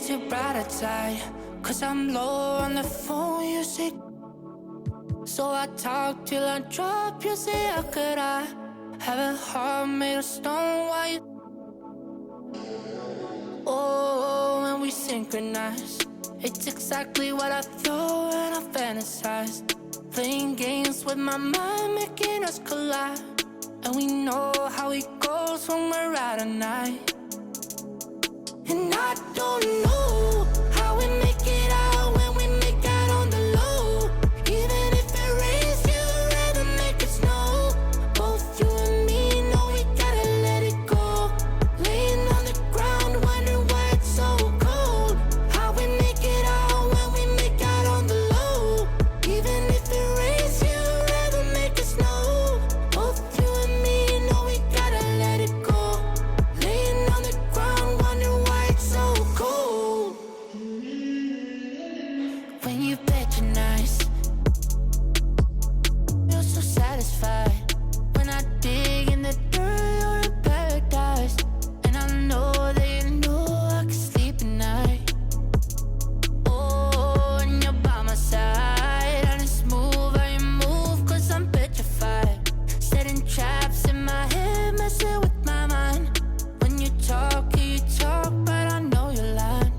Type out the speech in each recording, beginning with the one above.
makes it brighter side. Cause I'm low on the phone, you say. So I talk till I drop, you say, how could I have a heart made of stone? Why you? Oh, when we synchronize, it's exactly what I thought and I fantasized. Playing games with my mind, making us collide. And we know how it goes when we're out at night. And I don't know how we make it out when we make out on the low. Even if it rains, you'd rather make it snow. Both you and me know we gotta let it go. Laying on the ground, wondering why it's so cold. How we make it out when we make out on the low. Even if it rains, you'd rather make it snow. Both you and me know we gotta let it go. Laying on the ground, wondering why it's so cold. When you bet you're nice, you're so satisfied. When I dig in the dirt, you're in paradise. And I know that you know I can sleep at night. Oh, and you're by my side. And it's smooth how you move, cause I'm petrified. Setting traps in my head, messing with my mind. When you talk, but I know you're lying.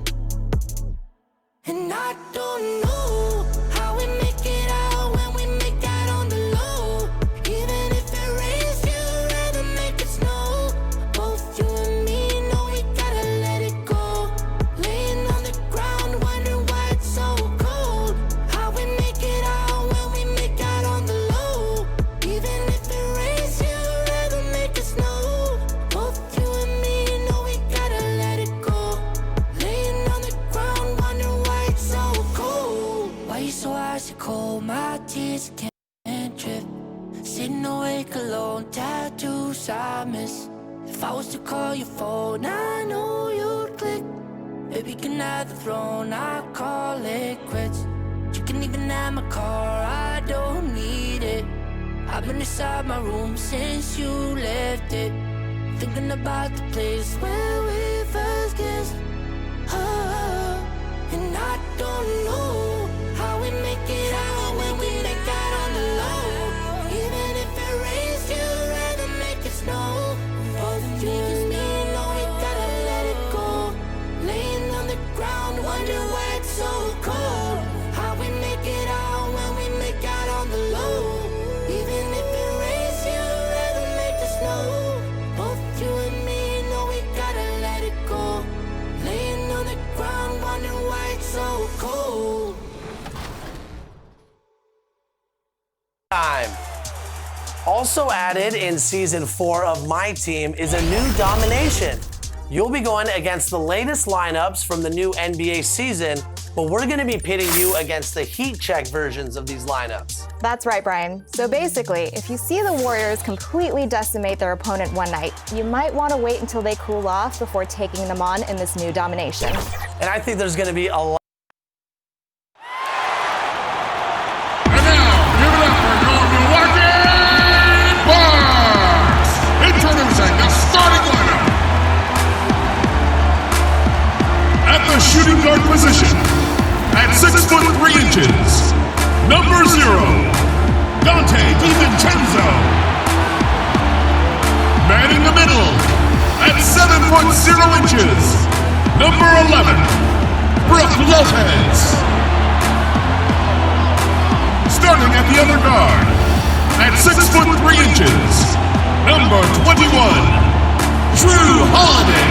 And I don't know how we make it out when we make out on the low. Even if it rains, you'd rather make it snow. Both you and me know we gotta let it go. Laying on the ground, wondering why it's so cold. How we make it out when we make out on the low. Even if it rains, you'd rather make it snow. Both you and me know we gotta let it go. Laying on the ground, wondering why it's so cold. Why you so icy cold? My tears can't drip. Sitting awake alone, tattoos I miss. If I was to call your phone, I know you'd click. Baby, can I have the throne? I call it quits. You can even have my car, I don't need it. I've been inside my room since you left it. Thinking about the place where we first kissed. Oh, and I don't know how we make it out when we make out on the low. Even if it rains, you'd rather make it snow. Both you and me know we gotta let it go. Laying on the ground, wondering why it's so cold. How we make it out when we make out on the low. Even if it rains, you'd rather make it snow. Both you and me know we gotta let it go. Laying on the ground, wondering why it's so cold. Time. Also added in season 4 of My Team is a new domination. You'll be going against the latest lineups from the new NBA season, but we're going to be pitting you against the heat check versions of these lineups. That's right, Brian. So basically, if you see the Warriors completely decimate their opponent one night, you might want to wait until they cool off before taking them on in this new domination. And I think there's going to be a lot. And now, give it up for your Milwaukee Bucks! Introducing the starting lineup. At the shooting guard position, at 6'3", number 0, Dante DiVincenzo. Man in the middle, at 7'0", number 11, Brook Lopez. Starting at the other guard, at 6'3", number 21, Jrue Holiday.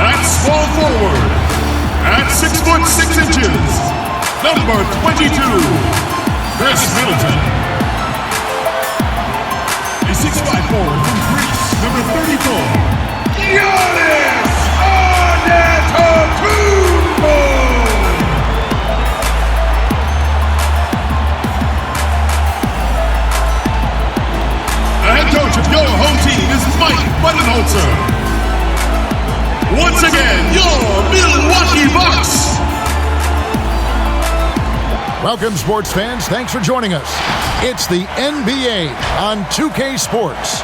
At small forward, at 6'6", number 22, Chris Middleton. A 6'5" forward from Greece, number 34, Giannis Antetokounmpo. The head coach of your home team is Mike Budenholzer. Once again, your Milwaukee Bucks. Welcome, sports fans. Thanks for joining us. It's the NBA on 2K Sports.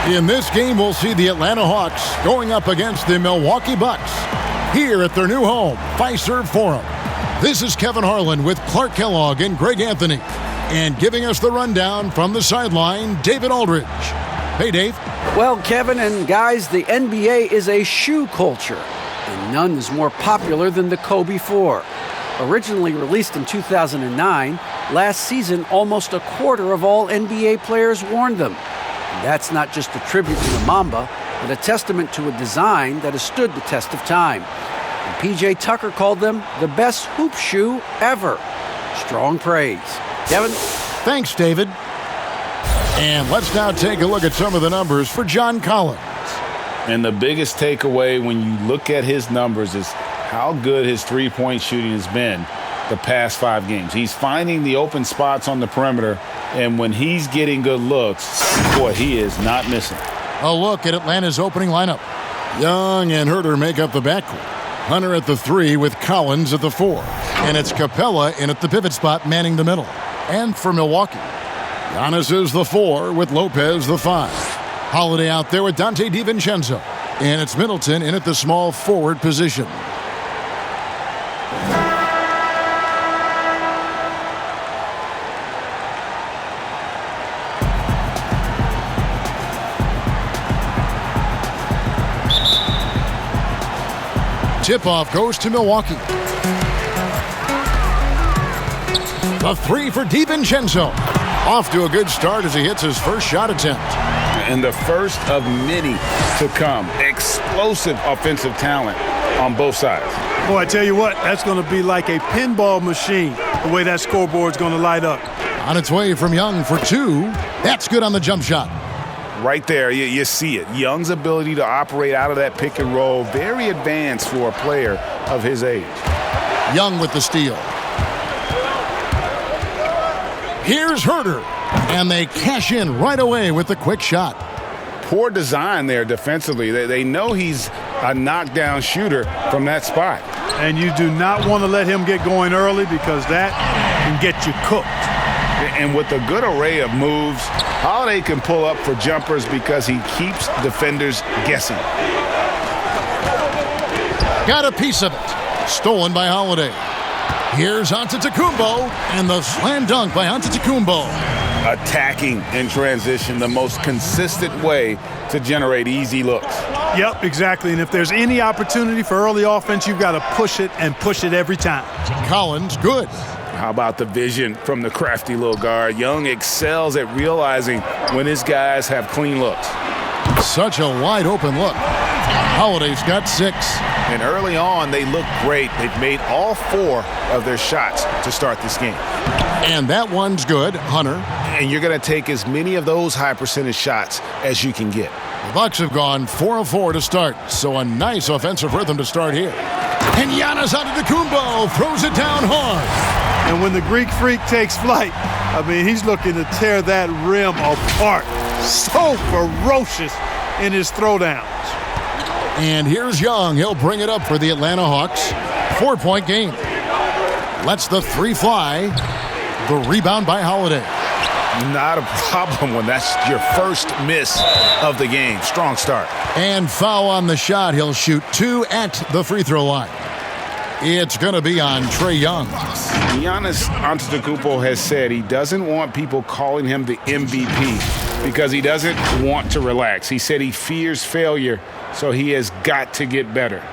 In this game, we'll see the Atlanta Hawks going up against the Milwaukee Bucks here at their new home, Fiserv Forum. This is Kevin Harlan with Clark Kellogg and Greg Anthony. And giving us the rundown from the sideline, David Aldridge. Hey, Dave. Well, Kevin and guys, the NBA is a shoe culture, and none is more popular than the Kobe 4. Originally released in 2009, last season almost a quarter of all NBA players worn them. And that's not just a tribute to the Mamba, but a testament to a design that has stood the test of time. And PJ Tucker called them the best hoop shoe ever. Strong praise. Kevin? Thanks, David. And let's now take a look at some of the numbers for John Collins. And the biggest takeaway when you look at his numbers is how good his three-point shooting has been the past 5 games. He's finding the open spots on the perimeter, and when he's getting good looks, boy, he is not missing. A look at Atlanta's opening lineup. Young and Herter make up the backcourt. Hunter at the 3 with Collins at the 4. And it's Capella in at the pivot spot manning the middle. And for Milwaukee, Giannis is the 4 with Lopez the 5. Holiday out there with Dante DiVincenzo. And it's Middleton in at the small forward position. Tip-off goes to Milwaukee. The 3 for DiVincenzo. Off to a good start as he hits his first shot attempt. And the first of many to come. Explosive offensive talent on both sides. Boy, I tell you what, that's going to be like a pinball machine, the way that scoreboard's going to light up. On its way from Young for 2. That's good on the jump shot. Right there, you see it. Young's ability to operate out of that pick and roll, very advanced for a player of his age. Young with the steal. Here's Herter, and they cash in right away with the quick shot. Poor design there defensively. They know he's a knockdown shooter from that spot. And you do not want to let him get going early because that can get you cooked. And with a good array of moves, Holiday can pull up for jumpers because he keeps defenders guessing. Got a piece of it. Stolen by Holiday. Here's Antetokounmpo, and the slam dunk by Antetokounmpo. Attacking in transition, the most consistent way to generate easy looks. Yep, exactly. And if there's any opportunity for early offense, you've got to push it and push it every time. Collins, good. How about the vision from the crafty little guard? Young excels at realizing when his guys have clean looks. Such a wide open look. Holiday's got 6. And early on, they look great. They've made all 4 of their shots to start this game. And that one's good, Hunter. And you're going to take as many of those high percentage shots as you can get. The Bucks have gone 4 of 4 to start, so a nice offensive rhythm to start here. And Giannis Antetokounmpo throws it down hard. And when the Greek Freak takes flight, I mean, he's looking to tear that rim apart. So ferocious in his throwdowns. And here's Young. He'll bring it up for the Atlanta Hawks. 4-point game. Lets the 3 fly. The rebound by Holiday. Not a problem when that's your first miss of the game. Strong start. And foul on the shot. He'll shoot 2 at the free throw line. It's going to be on Trae Young. Giannis Antetokounmpo has said he doesn't want people calling him the MVP because he doesn't want to relax. He said he fears failure, so he has got to get better.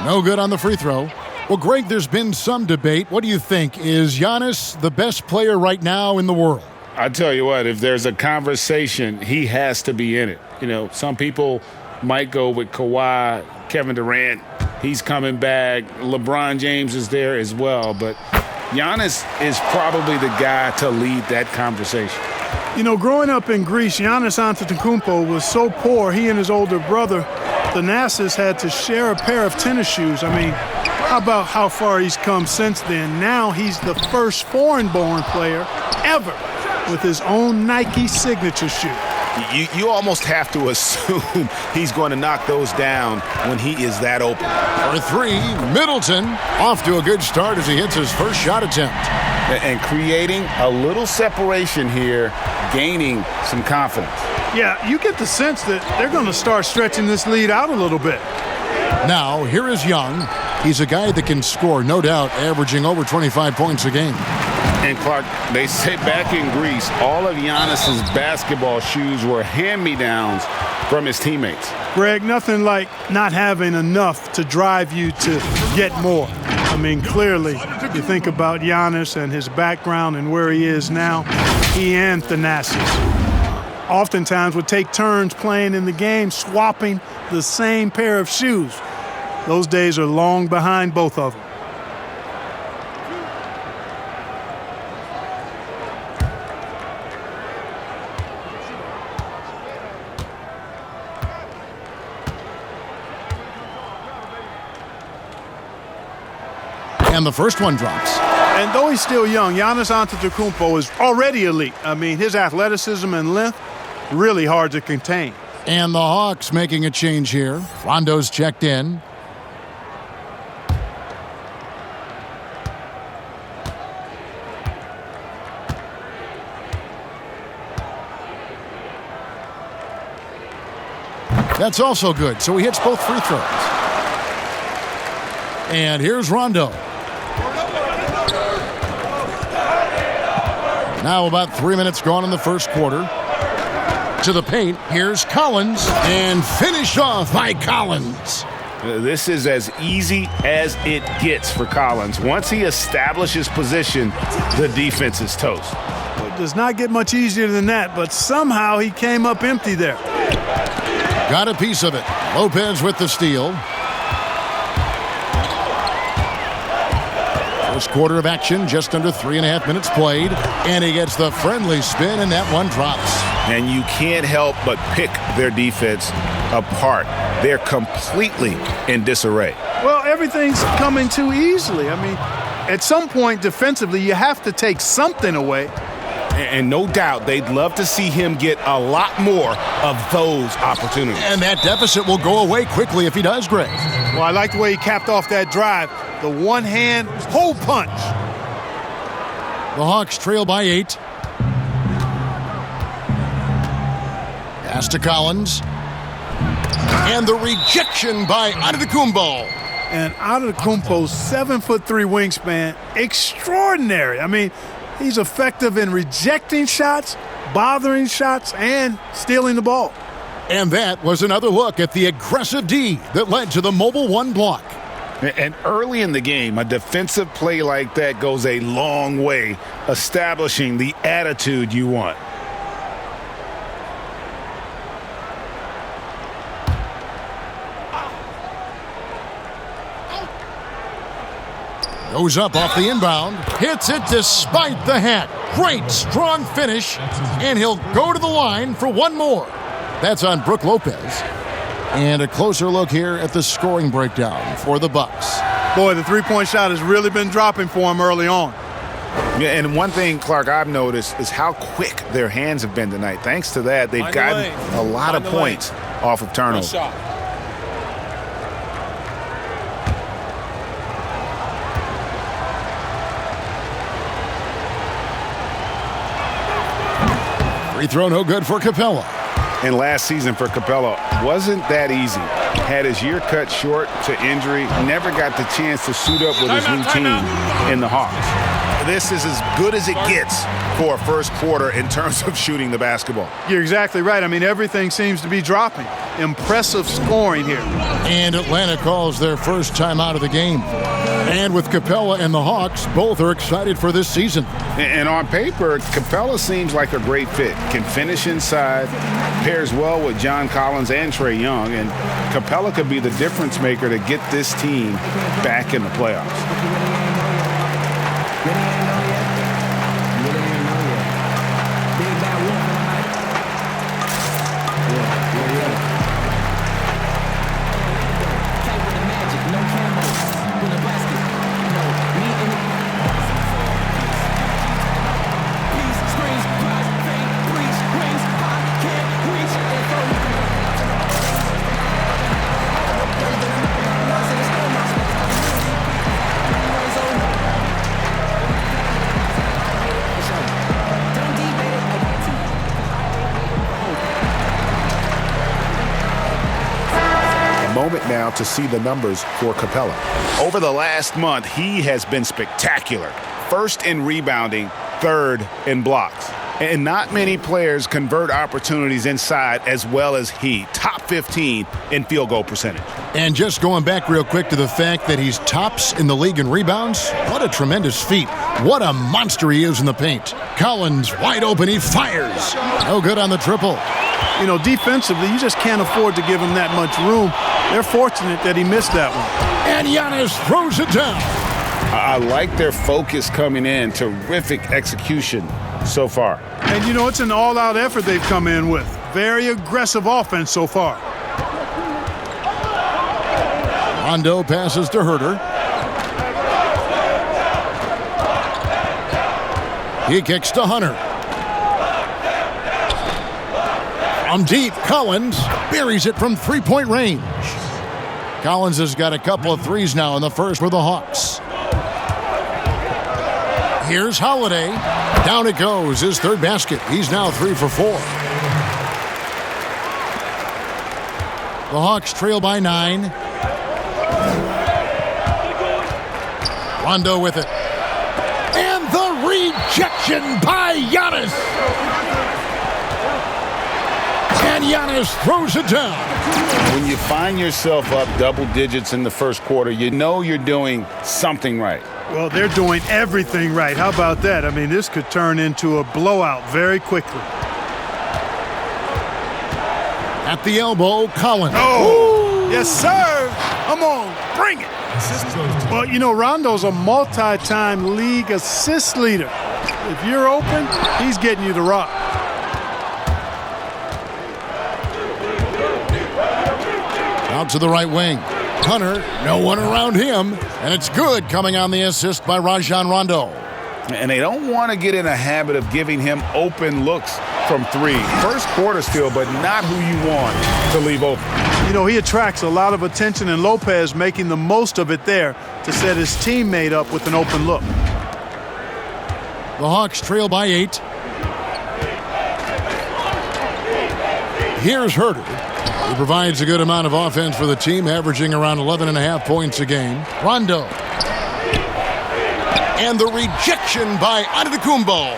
No good on the free throw. Well, Greg, there's been some debate. What do you think? Is Giannis the best player right now in the world? I tell you what, if there's a conversation, he has to be in it. You know, some people might go with Kawhi, Kevin Durant. He's coming back. LeBron James is there as well. But Giannis is probably the guy to lead that conversation. You know, growing up in Greece, Giannis Antetokounmpo was so poor, he and his older brother, Thanasis, had to share a pair of tennis shoes. I mean, how about how far he's come since then? Now he's the first foreign-born player ever with his own Nike signature shoe. You almost have to assume he's going to knock those down when he is that open. For three, Middleton off to a good start as he hits his first shot attempt. And creating a little separation here, gaining some confidence. Yeah, you get the sense that they're going to start stretching this lead out a little bit. Now, here is Young. He's a guy that can score, no doubt, averaging over 25 points a game. And Clark, they say back in Greece, all of Giannis's basketball shoes were hand-me-downs from his teammates. Greg, nothing like not having enough to drive you to get more. I mean, clearly, you think about Giannis and his background and where he is now, he and Thanasis oftentimes would take turns playing in the game, swapping the same pair of shoes. Those days are long behind both of them. And the first one drops. And though he's still young, Giannis Antetokounmpo is already elite. I mean, his athleticism and length, really hard to contain. And the Hawks making a change here. Rondo's checked in. That's also good, so he hits both free throws. And here's Rondo. Now about 3 minutes gone in the first quarter. To the paint, here's Collins, and finished off by Collins. This is as easy as it gets for Collins. Once he establishes position, the defense is toast. Well, it does not get much easier than that, but somehow he came up empty there. Got a piece of it. Lopez with the steal. First quarter of action, just under 3.5 minutes played. And he gets the friendly spin, and that one drops. And you can't help but pick their defense apart. They're completely in disarray. Well, everything's coming too easily. I mean, at some point defensively, you have to take something away. And no doubt they'd love to see him get a lot more of those opportunities. And that deficit will go away quickly if he does, Greg. Well, I like the way he capped off that drive. The one-hand hole punch. The Hawks trail by 8. Pass to Collins. And the rejection by Antetokounmpo. And Antetokounmpo's 7'3" wingspan, extraordinary. I mean, he's effective in rejecting shots, bothering shots, and stealing the ball. And that was another look at the aggressive D that led to the mobile one block. And early in the game, a defensive play like that goes a long way, establishing the attitude you want. Goes up off the inbound, hits it despite the hat. Great, strong finish, and he'll go to the line for one more. That's on Brook Lopez. And a closer look here at the scoring breakdown for the Bucks. Boy, the three-point shot has really been dropping for him early on. Yeah, and one thing, Clark, I've noticed is how quick their hands have been tonight. Thanks to that, they've gotten a lot of points off of turnovers. Free throw no good for Capella. And last season for Capella wasn't that easy. Had his year cut short to injury, never got the chance to suit up with his new team in the Hawks. This is as good as it gets for a first quarter in terms of shooting the basketball. You're exactly right. I mean, everything seems to be dropping. Impressive scoring here. And Atlanta calls their first time out of the game. And with Capella and the Hawks, both are excited for this season. And on paper, Capella seems like a great fit. Can finish inside, pairs well with John Collins and Trae Young, and Capella could be the difference maker to get this team back in the playoffs. moment now to see the numbers for Capella. Over the last month, he has been spectacular. First in rebounding, third in blocks. And not many players convert opportunities inside as well as he. Top 15 in field goal percentage. And just going back real quick to the fact that he's tops in the league in rebounds, what a tremendous feat. What a monster he is in the paint. Collins wide open, he fires. No good on the triple. You know, defensively, you just can't afford to give him that much room. They're fortunate that he missed that one. And Giannis throws it down. I like their focus coming in. Terrific execution so far. And, you know, it's an all-out effort they've come in with. Very aggressive offense so far. Rondo passes to Herter. He kicks to Hunter. From deep, Collins buries it from three-point range. Collins has got a couple of threes now in the first for the Hawks. Here's Holiday. Down it goes, his third basket. He's now 3 for 4. The Hawks trail by 9. Rondo with it. And the rejection by Giannis. And Giannis throws it down. When you find yourself up double digits in the first quarter, you know you're doing something right. Well, they're doing everything right. How about that? I mean, this could turn into a blowout very quickly. At the elbow, Collins. Oh, yes, sir. Come on, bring it. Well, you know, Rondo's a multi-time league assist leader. If you're open, he's getting you the rock. Out to the right wing. Hunter, no one around him. And it's good coming on the assist by Rajon Rondo. And they don't want to get in a habit of giving him open looks from three. First quarter still, but not who you want to leave open. You know, he attracts a lot of attention, and Lopez making the most of it there to set his teammate up with an open look. The Hawks trail by 8. Here's Herter. He provides a good amount of offense for the team, averaging around 11.5 points a game. Rondo. And the rejection by Antetokounmpo.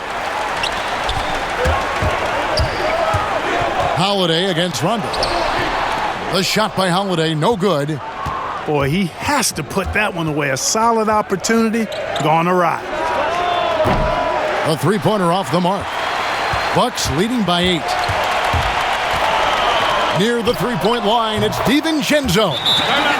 Holiday against Rondo. The shot by Holiday, no good. Boy, he has to put that one away. A solid opportunity, gone awry. A three-pointer off the mark. Bucks leading by 8. Near the three-point line, it's DiVincenzo.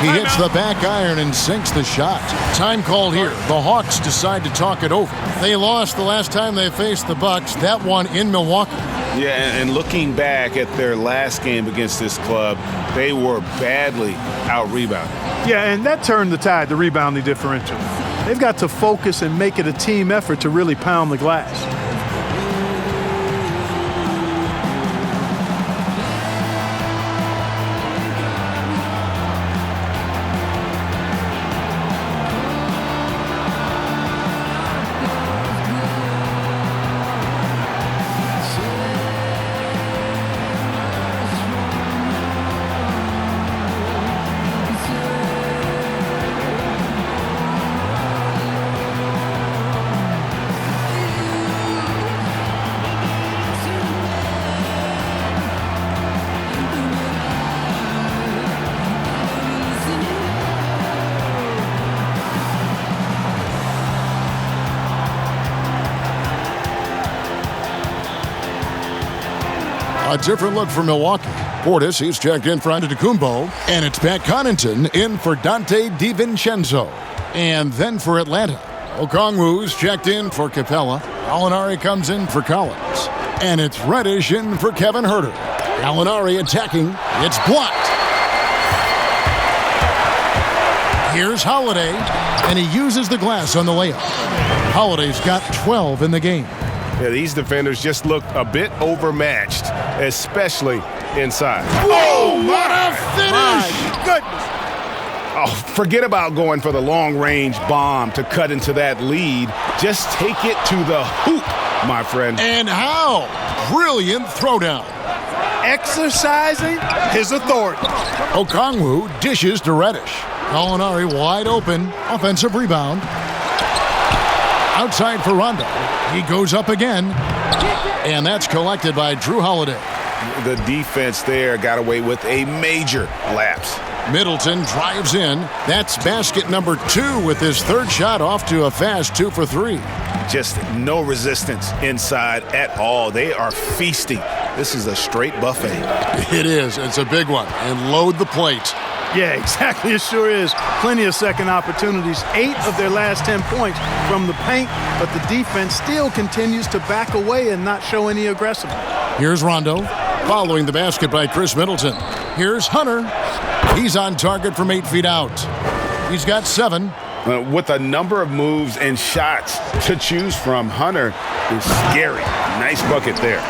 He hits the back iron and sinks the shot. Time called here. The Hawks decide to talk it over. They lost the last time they faced the Bucks, that one in Milwaukee. Yeah, and looking back at their last game against this club, they were badly out-rebounded. Yeah, and that turned the tide, the rebounding differential. They've got to focus and make it a team effort to really pound the glass. A different look for Milwaukee. Portis, he's checked in for Antetokounmpo. And it's Pat Connaughton in for Dante DiVincenzo. And then for Atlanta, Okongwu's checked in for Capella. Gallinari comes in for Collins. And it's Reddish in for Kevin Herter. Gallinari attacking. It's blocked. Here's Holiday. And he uses the glass on the layup. Holiday's got 12 in the game. Yeah, these defenders just look a bit overmatched, especially inside. Oh, what a finish! My goodness. Oh, forget about going for the long-range bomb to cut into that lead. Just take it to the hoop, my friend. And how? Brilliant throwdown. exercising his authority. Okongwu dishes to Reddish. Gallinari wide open. Offensive rebound. Outside for Rondo. He goes up again. And that's collected by Jrue Holiday. The defense there got away with a major lapse. Middleton drives in. That's basket number 2 with his third shot off to a fast 2 for 3. Just no resistance inside at all. They are feasting. This is a straight buffet. It is. It's a big one. And load the plate. Yeah, exactly. It sure is. Plenty of second opportunities. 8 of their last 10 points from the paint, but the defense still continues to back away and not show any aggressiveness. Here's Rondo, following the basket by Chris Middleton. Here's Hunter. He's on target from 8 feet out. He's got 7. With a number of moves and shots to choose from, Hunter is scary. Nice bucket there.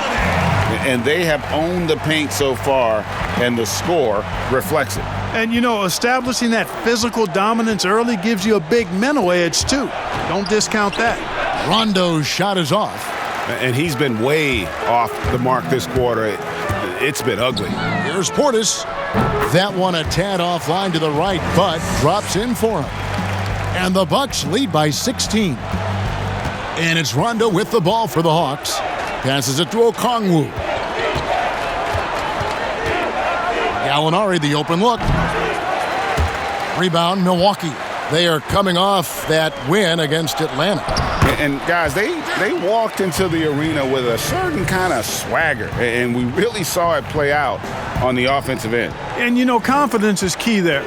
And they have owned the paint so far, and the score reflects it. And, you know, establishing that physical dominance early gives you a big mental edge, too. Don't discount that. Rondo's shot is off. And he's been way off the mark this quarter. It's been ugly. Here's Portis. That one a tad offline to the right, but drops in for him. And the Bucks lead by 16. And it's Rondo with the ball for the Hawks. Passes it to Okongwu. Gallinari, the open look. Rebound, Milwaukee. They are coming off that win against Atlanta. And guys, they walked into the arena with a certain kind of swagger, and we really saw it play out on the offensive end. And, you know, confidence is key there.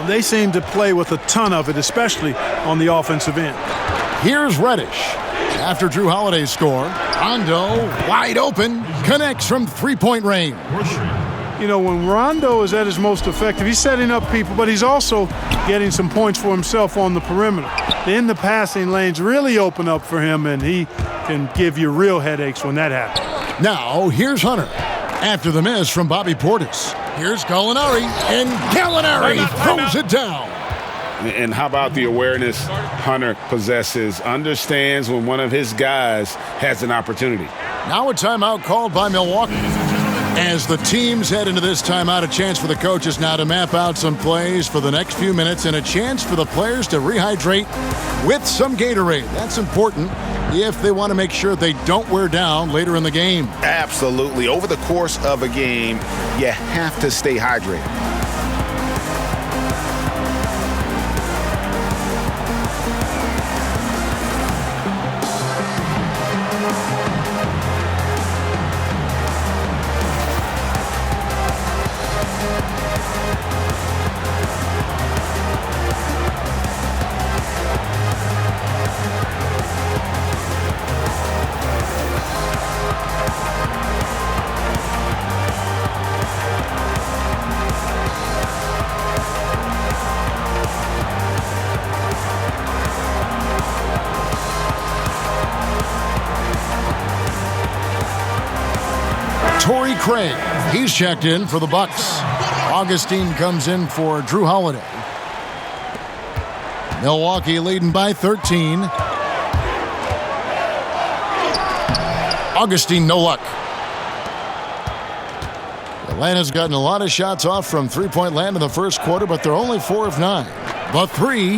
They seem to play with a ton of it, especially on the offensive end. Here's Reddish. After Jrue Holiday's score, Rondo, wide open, connects from three-point range. You know, when Rondo is at his most effective, he's setting up people, but he's also getting some points for himself on the perimeter. Then the passing lanes really open up for him, and he can give you real headaches when that happens. Now, here's Hunter. After the miss from Bobby Portis, here's Gallinari, and Gallinari throws it down. And how about the awareness Hunter possesses, understands when one of his guys has an opportunity. Now a timeout called by Milwaukee. As the teams head into this timeout, a chance for the coaches now to map out some plays for the next few minutes and a chance for the players to rehydrate with some Gatorade. That's important if they want to make sure they don't wear down later in the game. Absolutely. Over the course of a game, you have to stay hydrated. Trae, he's checked in for the Bucks. Augustine comes in for Jrue Holiday. Milwaukee leading by 13. Augustine, no luck. Atlanta's gotten a lot of shots off from three-point land in the first quarter, but they're only 4 of 9. The three,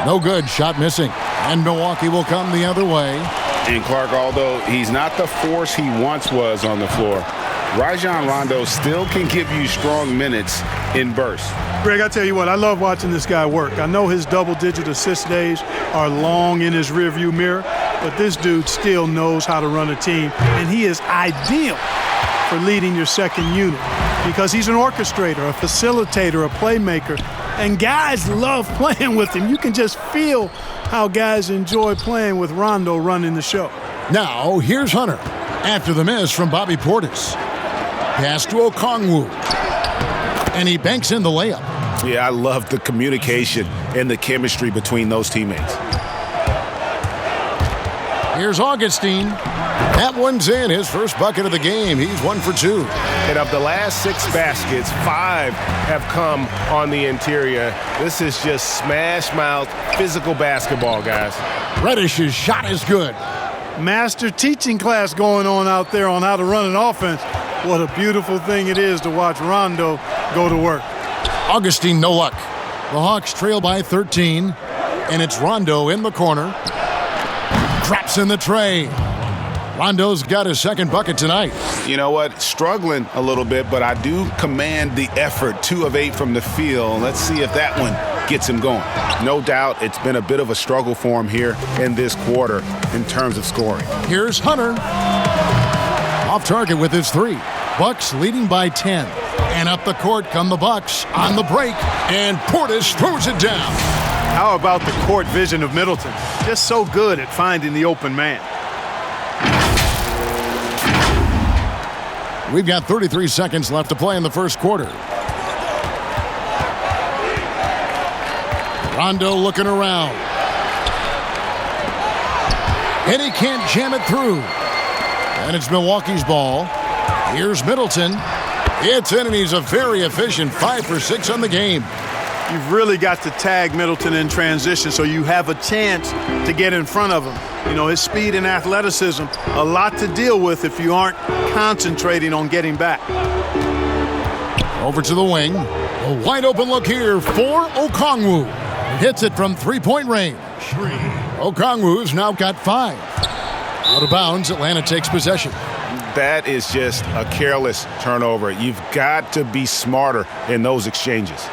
no good, shot missing. And Milwaukee will come the other way. And Clark, although he's not the force he once was on the floor, Rajon Rondo still can give you strong minutes in bursts. Greg, I tell you what, I love watching this guy work. I know his double-digit assist days are long in his rearview mirror, but this dude still knows how to run a team, and he is ideal for leading your second unit because he's an orchestrator, a facilitator, a playmaker, and guys love playing with him. You can just feel how guys enjoy playing with Rondo running the show. Now, here's Hunter. After the miss from Bobby Portis. Pass to Okongwu. And he banks in the layup. Yeah, I love the communication and the chemistry between those teammates. Here's Augustine. That one's in, his first bucket of the game. He's 1 for 2. And of the last 6 baskets, 5 have come on the interior. This is just smash-mouth, physical basketball, guys. Reddish's shot is good. Master teaching class going on out there on how to run an offense. What a beautiful thing it is to watch Rondo go to work. Augustine, no luck. The Hawks trail by 13, and it's Rondo in the corner. Drops in the Trae. Rondo's got his second bucket tonight. You know what? Struggling a little bit, but I do command the effort. 2 of 8 from the field. Let's see if that one gets him going. No doubt it's been a bit of a struggle for him here in this quarter in terms of scoring. Here's Hunter. Off target with his 3. Bucks leading by 10. And up the court come the Bucks on the break. And Portis throws it down. How about the court vision of Middleton? Just so good at finding the open man. We've got 33 seconds left to play in the first quarter. Rondo looking around. And he can't jam it through. And it's Milwaukee's ball. Here's Middleton. It's in, and he's a very efficient 5 for 6 on the game. You've really got to tag Middleton in transition so you have a chance to get in front of him. You know, his speed and athleticism, a lot to deal with if you aren't concentrating on getting back. Over to the wing. A wide open look here for Okongwu. Hits it from three-point range. Okongwu's now got 5. Out of bounds, Atlanta takes possession. That is just a careless turnover. You've got to be smarter in those exchanges.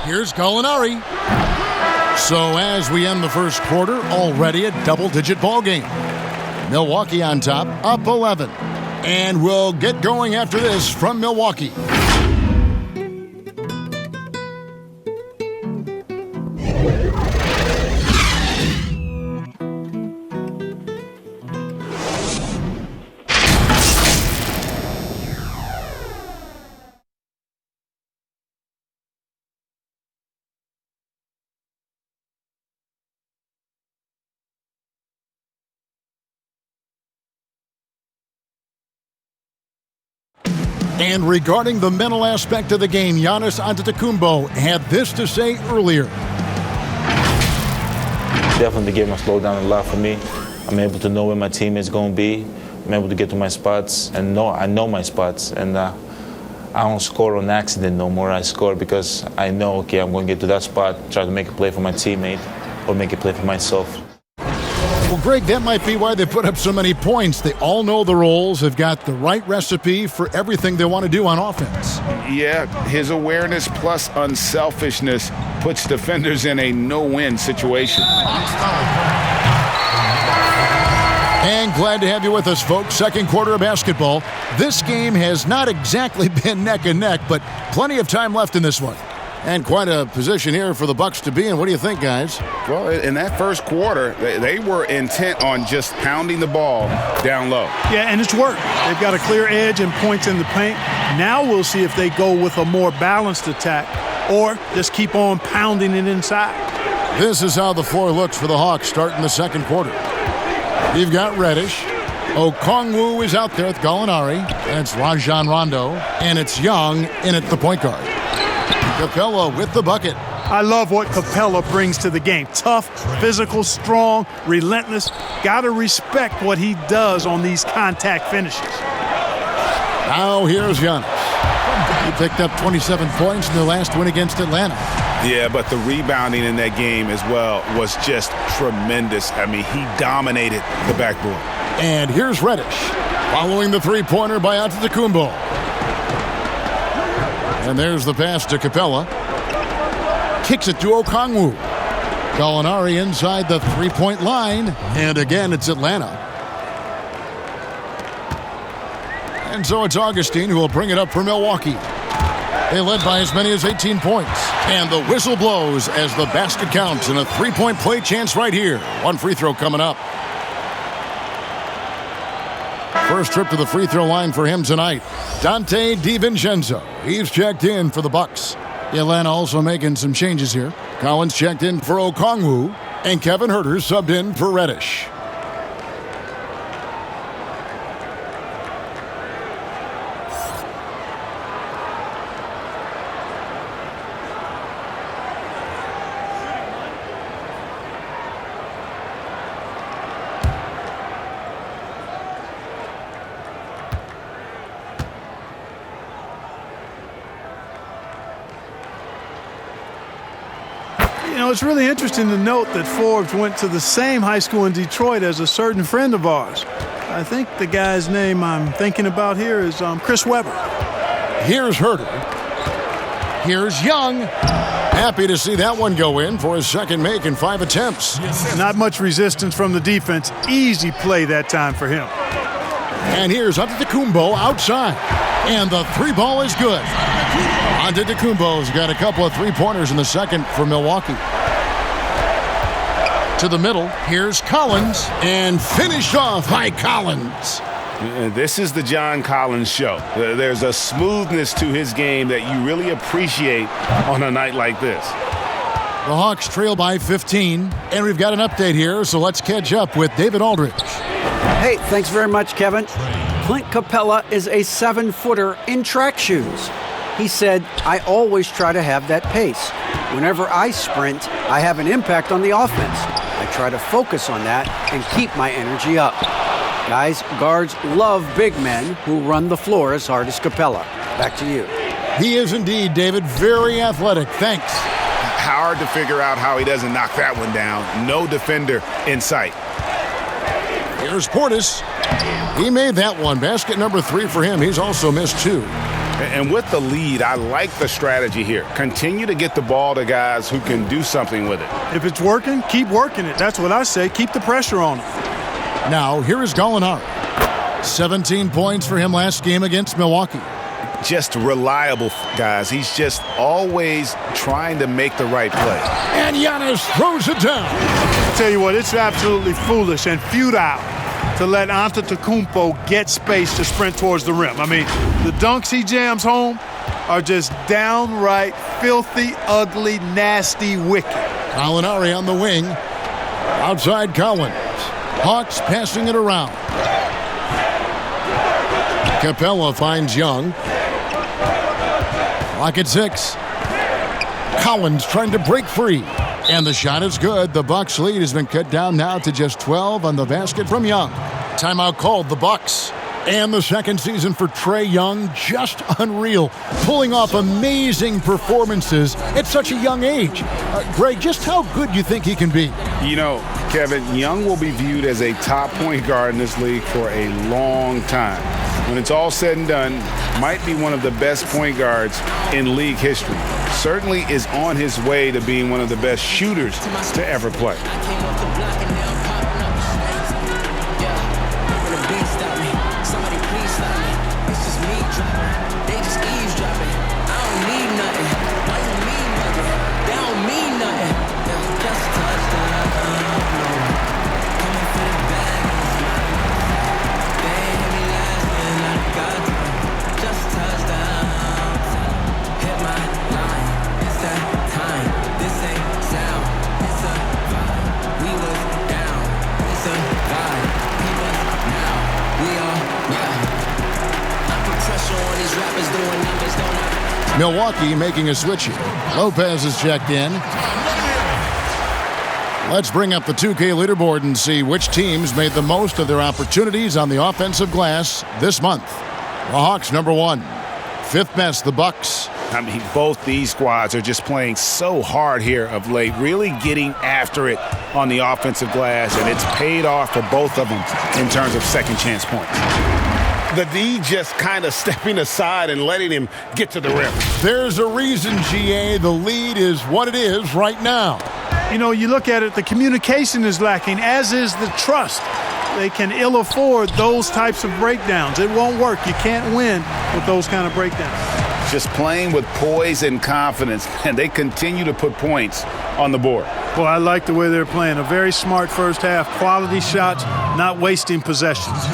Here's Gallinari. So as we end the first quarter, already a double-digit ball game. Milwaukee on top, up 11. And we'll get going after this from Milwaukee. And regarding the mental aspect of the game, Giannis Antetokounmpo had this to say earlier. Definitely the game has slowed down a lot for me. I'm able to know where my team is going to be. I'm able to get to my spots and I know my spots. And I don't score on accident no more. I score because I know, okay, I'm going to get to that spot, try to make a play for my teammate or make a play for myself. Well, Greg, that might be why they put up so many points. They all know the roles, have got the right recipe for everything they want to do on offense. Yeah, his awareness plus unselfishness puts defenders in a no-win situation. And glad to have you with us, folks. Second quarter of basketball. This game has not exactly been neck and neck, but plenty of time left in this one. And quite a position here for the Bucks to be in. What do you think, guys? Well, in that first quarter, they were intent on just pounding the ball down low. Yeah, and it's worked. They've got a clear edge and points in the paint. Now we'll see if they go with a more balanced attack or just keep on pounding it inside. This is how the floor looks for the Hawks starting the second quarter. You've got Reddish. Okongwu is out there with Gallinari. And it's Rajon Rondo. And it's Young in at the point guard. Capella with the bucket. I love what Capella brings to the game. Tough, physical, strong, relentless. Got to respect what he does on these contact finishes. Now here's Giannis. He picked up 27 points in their last win against Atlanta. Yeah, but the rebounding in that game as well was just tremendous. I mean, he dominated the backboard. And here's Reddish, following the three-pointer by Antetokounmpo. And there's the pass to Capella. Kicks it to Okongwu. Gallinari inside the three-point line. And again, it's Atlanta. And so it's Augustine who will bring it up for Milwaukee. They led by as many as 18 points. And the whistle blows as the basket counts and a three-point play chance right here. One free throw coming up. First trip to the free throw line for him tonight. Dante DiVincenzo. He's checked in for the Bucks. Atlanta also making some changes here. Collins checked in for Okongwu. And Kevin Huerter subbed in for Reddish. it's really interesting to note that Forbes went to the same high school in Detroit as a certain friend of ours. I think the guy's name I'm thinking about here is Chris Webber. Here's Herter. Here's Young. Happy to see that one go in for his second make in 5 attempts. Not much resistance from the defense. Easy play that time for him. And here's Antetokounmpo outside. And the 3-ball is good. Antetokounmpo's got a couple of 3-pointers in the second for Milwaukee. To the middle, here's Collins, and finished off by Collins. This is the John Collins show. There's a smoothness to his game that you really appreciate on a night like this. The Hawks trail by 15, and we've got an update here, so let's catch up with David Aldridge. Hey, thanks very much, Kevin. Clint Capella is a 7-footer in track shoes. He said, "I always try to have that pace. Whenever I sprint, I have an impact on the offense. I try to focus on that and keep my energy up." Guys, guards love big men who run the floor as hard as Capella. Back to you. He is indeed, David, very athletic. Thanks. Hard to figure out how he doesn't knock that one down. No defender in sight. Here's Portis. He made that one. Basket number 3 for him. He's also missed 2. And with the lead, I like the strategy here. Continue to get the ball to guys who can do something with it. If it's working, keep working it. That's what I say. Keep the pressure on him. Now, here is Gallinari. 17 points for him last game against Milwaukee. Just reliable, guys. He's just always trying to make the right play. And Giannis throws it down. I'll tell you what, it's absolutely foolish and futile to let Antetokounmpo get space to sprint towards the rim. I mean, the dunks he jams home are just downright filthy, ugly, nasty, wicked. Gallinari on the wing. Outside Collins. Hawks passing it around. Capella finds Young. Clock at 6. Collins trying to break free. And the shot is good. The Bucks lead has been cut down now to just 12 on the basket from Young. Timeout called the Bucks. And the second season for Trae Young, just unreal. Pulling off amazing performances at such a young age. Greg, just how good do you think he can be? You know, Kevin, Young will be viewed as a top point guard in this league for a long time. When it's all said and done, might be one of the best point guards in league history. Certainly is on his way to being one of the best shooters to ever play. Milwaukee making a switch here. Lopez is checked in. Let's bring up the 2K leaderboard and see which teams made the most of their opportunities on the offensive glass this month. The Hawks, number 1. 5th best, the Bucks. I mean, both these squads are just playing so hard here of late, really getting after it on the offensive glass, and it's paid off for both of them in terms of second chance points. The D just kind of stepping aside and letting him get to the rim. There's a reason, GA, the lead is what it is right now. You know, you look at it, the communication is lacking, as is the trust. They can ill afford those types of breakdowns. It won't work. You can't win with those kind of breakdowns. Just playing with poise and confidence, and they continue to put points on the board. Well, I like the way they're playing. A very smart first half, quality shots, not wasting possessions.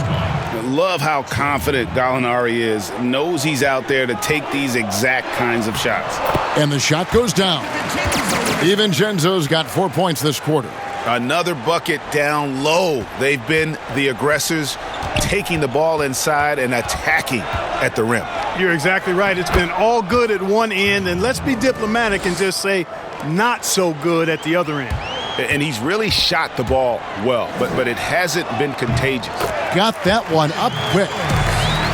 Love how confident Gallinari is. Knows he's out there to take these exact kinds of shots. And the shot goes down. DiVincenzo's got 4 points this quarter. Another bucket down low. They've been the aggressors, taking the ball inside and attacking at the rim. You're exactly right. It's been all good at one end, and let's be diplomatic and just say not so good at the other end. And he's really shot the ball well, but it hasn't been contagious. Got that one up quick.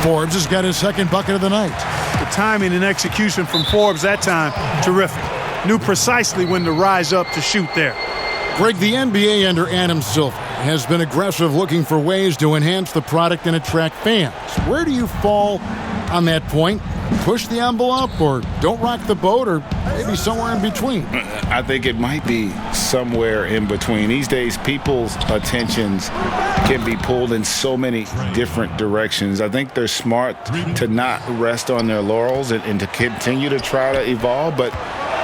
Forbes has got his second bucket of the night. The timing and execution from Forbes that time, terrific. knew precisely when to rise up to shoot there. Greg, the NBA under Adam Silver has been aggressive looking for ways to enhance the product and attract fans. Where do you fall on that point? Push the envelope or don't rock the boat, or maybe somewhere in between? I think it might be somewhere in between. These days, people's attentions can be pulled in so many different directions. I think they're smart to not rest on their laurels and to continue to try to evolve, but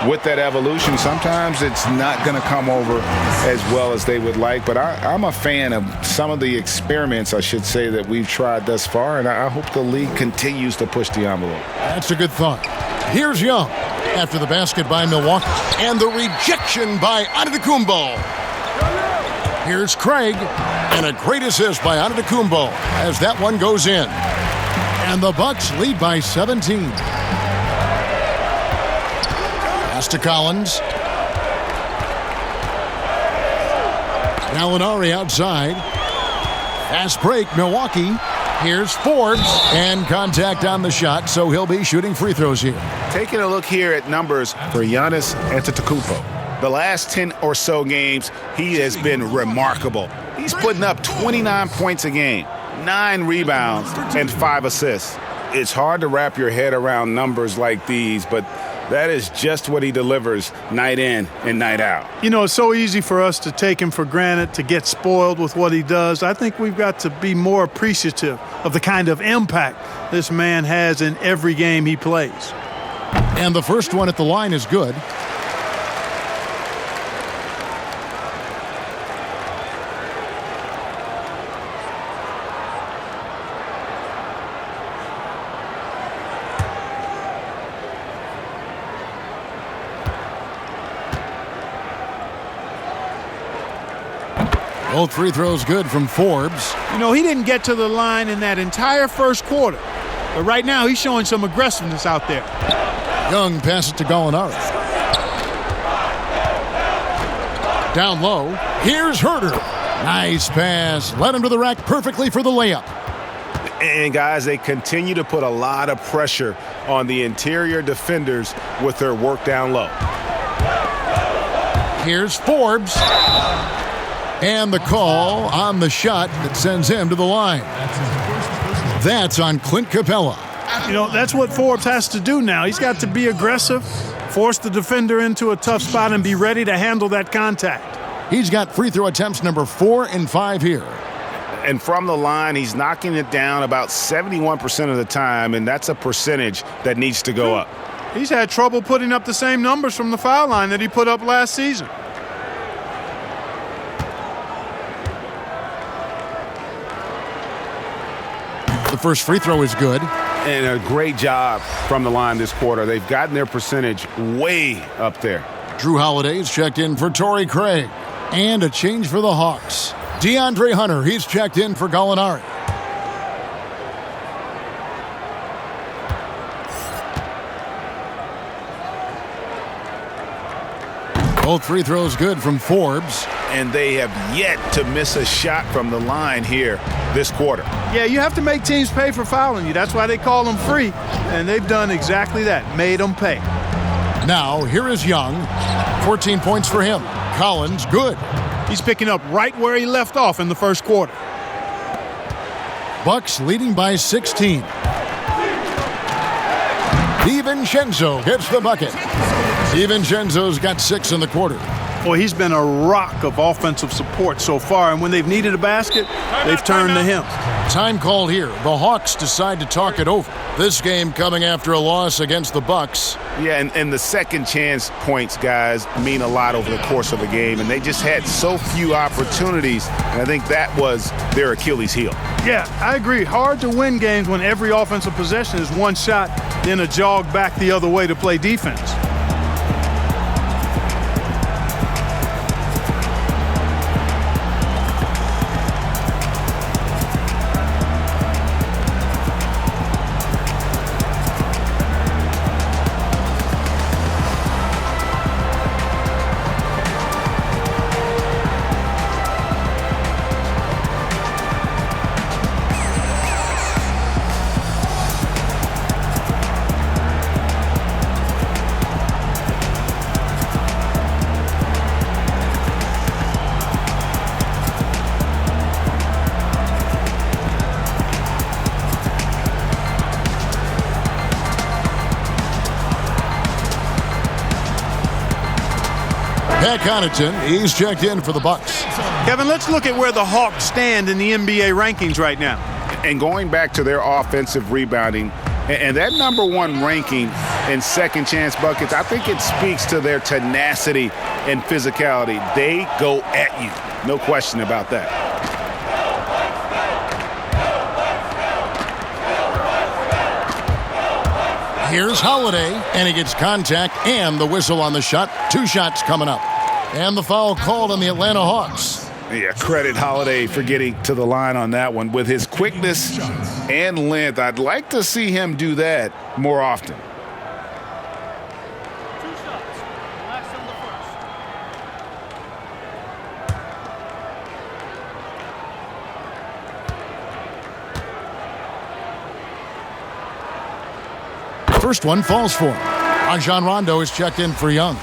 with that evolution, sometimes it's not going to come over as well as they would like. But I'm a fan of some of the experiments, I should say, that we've tried thus far, and I hope the league continues to push the envelope. That's a good thought. Here's Young after the basket by Milwaukee and the rejection by Antetokounmpo. Here's Craig and a great assist by Antetokounmpo as that one goes in. And the Bucks lead by 17. Pass to Collins. Gallinari outside. Fast break, Milwaukee. Here's Forbes, and contact on the shot, so he'll be shooting free throws here. Taking a look here at numbers for Giannis Antetokounmpo. The last 10 or so games, he has been remarkable. He's putting up 29 points a game, 9 rebounds, and 5 assists. It's hard to wrap your head around numbers like these, but that is just what he delivers night in and night out. You know, it's so easy for us to take him for granted, to get spoiled with what he does. I think we've got to be more appreciative of the kind of impact this man has in every game he plays. And the first one at the line is good. Both free throws good from Forbes. You know, he didn't get to the line in that entire first quarter. But right now, he's showing some aggressiveness out there. Young passes to Gallinari. Down low. Here's Herter. Nice pass. Led him to the rack perfectly for the layup. And, guys, they continue to put a lot of pressure on the interior defenders with their work down low. Here's Forbes. And the call on the shot that sends him to the line. That's on Clint Capella. You know, that's what Forbes has to do now. He's got to be aggressive, force the defender into a tough spot, and be ready to handle that contact. He's got free throw attempts number 4 and 5 here. And from the line, he's knocking it down about 71% of the time, and that's a percentage that needs to go up. He's had trouble putting up the same numbers from the foul line that he put up last season. The first free throw is good. And a great job from the line this quarter. They've gotten their percentage way up there. Jrue Holiday's checked in for Torrey Craig. And a change for the Hawks. DeAndre Hunter, he's checked in for Gallinari. Both free throws good from Forbes. And they have yet to miss a shot from the line here this quarter. Yeah, you have to make teams pay for fouling you. That's why they call them free. And they've done exactly that, made them pay. Now, here is Young. 14 points for him. Collins, good. He's picking up right where he left off in the first quarter. Bucks leading by 16. DiVincenzo gets the bucket. DiVincenzo's got 6 in the quarter. Boy, he's been a rock of offensive support so far, and when they've needed a basket, they've turned to him. Time called here. The Hawks decide to talk it over. This game coming after a loss against the Bucks. Yeah, and the second chance points, guys, mean a lot over the course of the game, and they just had so few opportunities, and I think that was their Achilles heel. Yeah, I agree. Hard to win games when every offensive possession is one shot, then a jog back the other way to play defense. Pat Connaughton, he's checked in for the Bucks. Kevin, let's look at where the Hawks stand in the NBA rankings right now. And going back to their offensive rebounding, and that #1 ranking in second chance buckets, I think it speaks to their tenacity and physicality. They go at you. No question about that. Here's Holiday, and he gets contact and the whistle on the shot. 2 shots coming up. And the foul called on the Atlanta Hawks. Yeah, credit Holiday for getting to the line on that one. With his quickness and length, I'd like to see him do that more often. First one falls for him. Rajon Rondo is checked in for Young.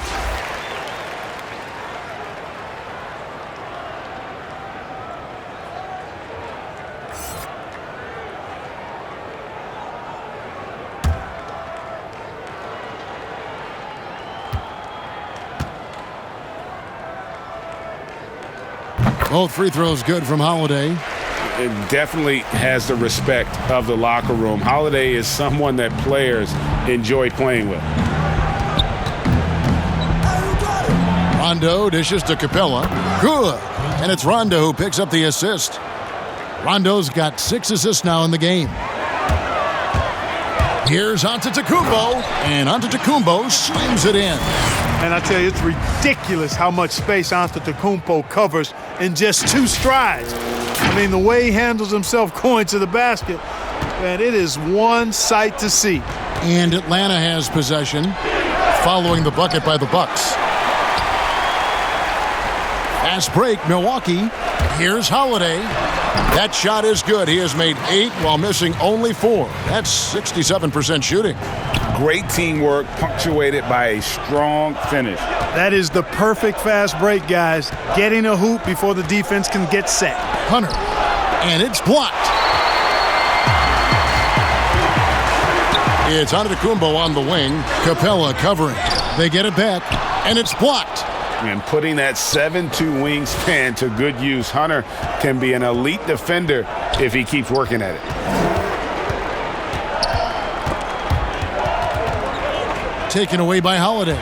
Both free throws good from Holiday. It definitely has the respect of the locker room. Holiday is someone that players enjoy playing with. Rondo dishes to Capella. Good. And it's Rondo who picks up the assist. Rondo's got 6 assists now in the game. Here's Antetokounmpo. And Antetokounmpo slams it in. And I tell you, it's ridiculous how much space Antetokounmpo covers in just 2 strides. I mean, the way he handles himself going to the basket, man, it is one sight to see. And Atlanta has possession, following the bucket by the Bucks. Fast break, Milwaukee. Here's Holiday. That shot is good. He has made 8 while missing only 4. That's 67% shooting. Great teamwork, punctuated by a strong finish. That is the perfect fast break, guys. Getting a hoop before the defense can get set. Hunter. And it's blocked. It's Antetokounmpo on the wing. Capella covering. They get it back, and it's blocked. And putting that 7'2" wingspan to good use, Hunter can be an elite defender if he keeps working at it. Taken away by Holiday.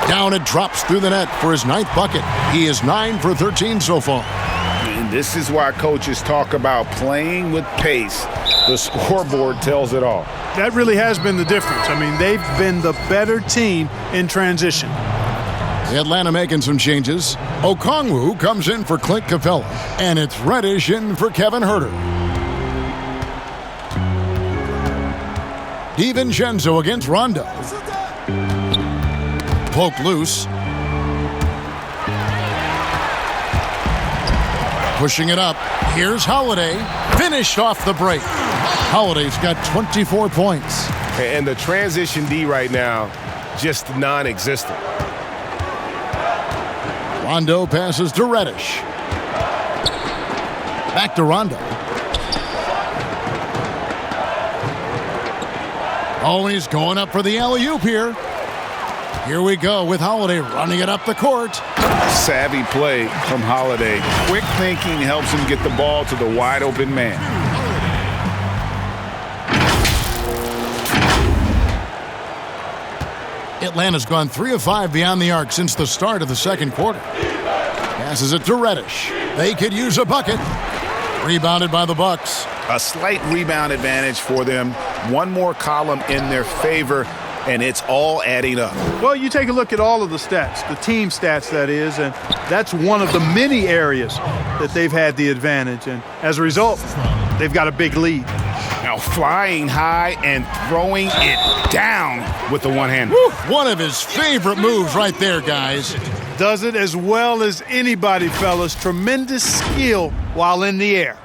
Down it drops through the net for his 9th bucket. He is 9 for 13 so far. And this is why coaches talk about playing with pace. The scoreboard tells it all. That really has been the difference. I mean, they've been the better team in transition. Atlanta making some changes. Okongwu comes in for Clint Capella. And it's Reddish in for Kevin Huerter. DiVincenzo against Rondo. Poke loose. Pushing it up. Here's Holiday. Finished off the break. Holiday's got 24 points. And the transition D right now, just non-existent. Rondo passes to Reddish. Back to Rondo. Oh, he's going up for the alley-oop here. Here we go with Holiday running it up the court. Savvy play from Holiday. Quick thinking helps him get the ball to the wide-open man. Atlanta's gone 3 of 5 beyond the arc since the start of the second quarter. Passes it to Reddish. They could use a bucket. Rebounded by the Bucks. A slight rebound advantage for them. One more column in their favor, and it's all adding up. Well, you take a look at all of the stats, the team stats, that is, and that's one of the many areas that they've had the advantage. And as a result, they've got a big lead. Now flying high and throwing it down with the one-hander. One of his favorite moves right there, guys. Does it as well as anybody, fellas. Tremendous skill while in the air.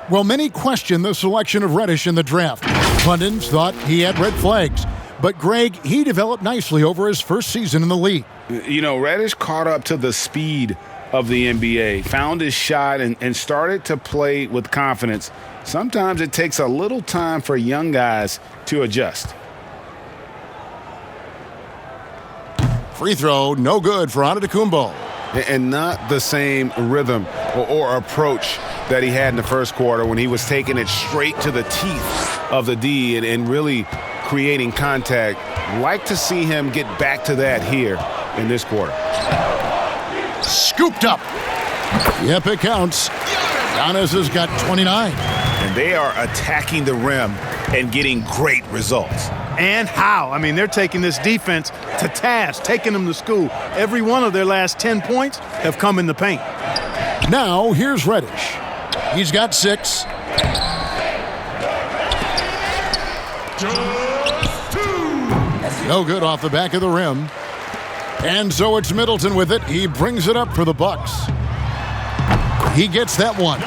Well, many question the selection of Reddish in the draft. Pundits thought he had red flags. But, Greg, he developed nicely over his first season in the league. You know, Reddish caught up to the speed of the NBA, found his shot, and started to play with confidence. Sometimes it takes a little time for young guys to adjust. Free throw, no good for Antetokounmpo. And not the same rhythm or approach that he had in the first quarter when he was taking it straight to the teeth of the D and really creating contact. Like to see him get back to that here in this quarter. Scooped up. Yep, it counts. Giannis has got 29. And they are attacking the rim and getting great results. And how? I mean, they're taking this defense to task, taking them to school. Every one of their last 10 points have come in the paint. Now, here's Reddish. He's got 6. No good off the back of the rim. And so it's Middleton with it. He brings it up for the Bucks. He gets that one.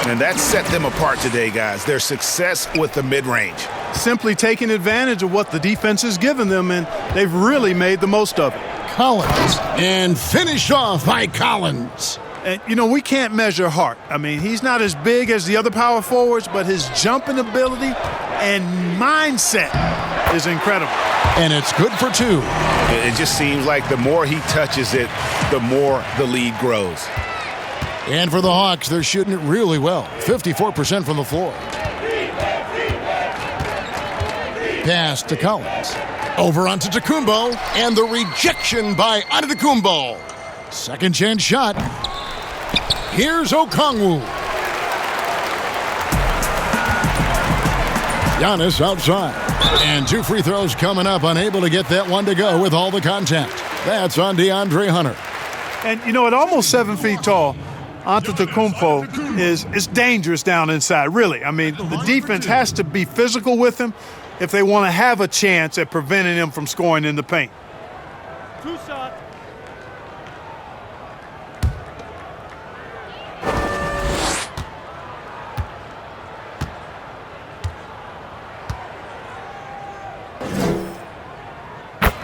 And that set them apart today, guys. Their success with the mid-range. Simply taking advantage of what the defense has given them, and they've really made the most of it. Collins. And finished off by Collins. And, you know, we can't measure heart. I mean, he's not as big as the other power forwards, but his jumping ability and mindset is incredible. And it's good for 2. It just seems like the more he touches it, the more the lead grows. And for the Hawks, they're shooting it really well. 54% from the floor. Pass to Collins. Over onto Antetokounmpo, and the rejection by Antetokounmpo. Second chance shot. Here's Okongwu. Giannis outside. And 2 free throws coming up, unable to get that one to go with all the contact. That's on DeAndre Hunter. And, you know, at almost 7 feet tall, Antetokounmpo is dangerous down inside, really. I mean, the defense has to be physical with him if they want to have a chance at preventing him from scoring in the paint. 2 shot.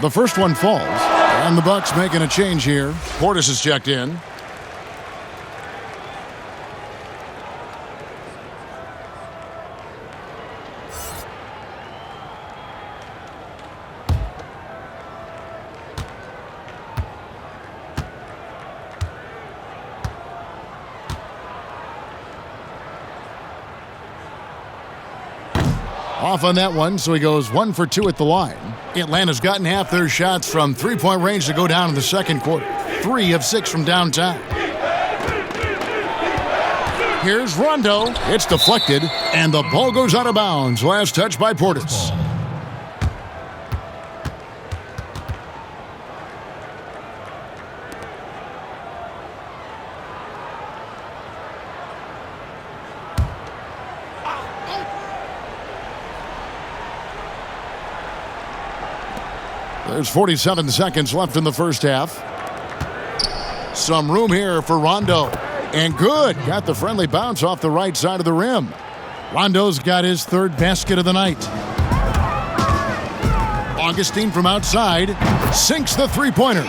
The first one falls, and the Bucks making a change here. Portis is checked in. Off on that one, so he goes 1 for 2 at the line. Atlanta's gotten half their shots from three-point range to go down in the second quarter. 3 of 6 from downtown. Here's Rondo. It's deflected, and the ball goes out of bounds. Last touch by Portis. There's 47 seconds left in the first half. Some room here for Rondo. And good. Got the friendly bounce off the right side of the rim. Rondo's got his 3rd basket of the night. Augustine from outside sinks the three-pointer.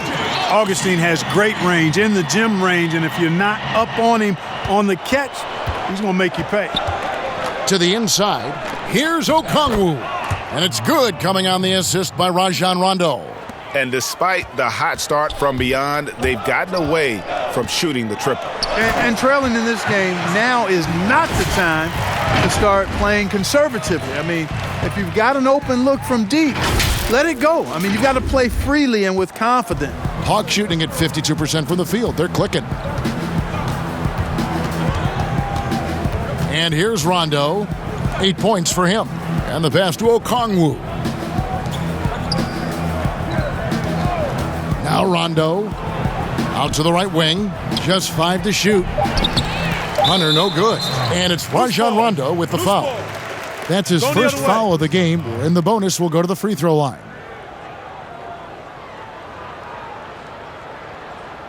Augustine has great range, in the gym range, and if you're not up on him on the catch, he's going to make you pay. To the inside, here's Okongwu. And it's good, coming on the assist by Rajon Rondo. And despite the hot start from beyond, they've gotten away from shooting the triple. And trailing in this game, now is not the time to start playing conservatively. I mean, if you've got an open look from deep, let it go. I mean, you've got to play freely and with confidence. Hawks shooting at 52% from the field. They're clicking. And here's Rondo. 8 points for him. And the pass to Okongwu. Now Rondo. Out to the right wing. Just 5 to shoot. Hunter, no good. And it's Rajon Rondo with the foul. That's his first foul of the game. And the bonus will go to the free throw line.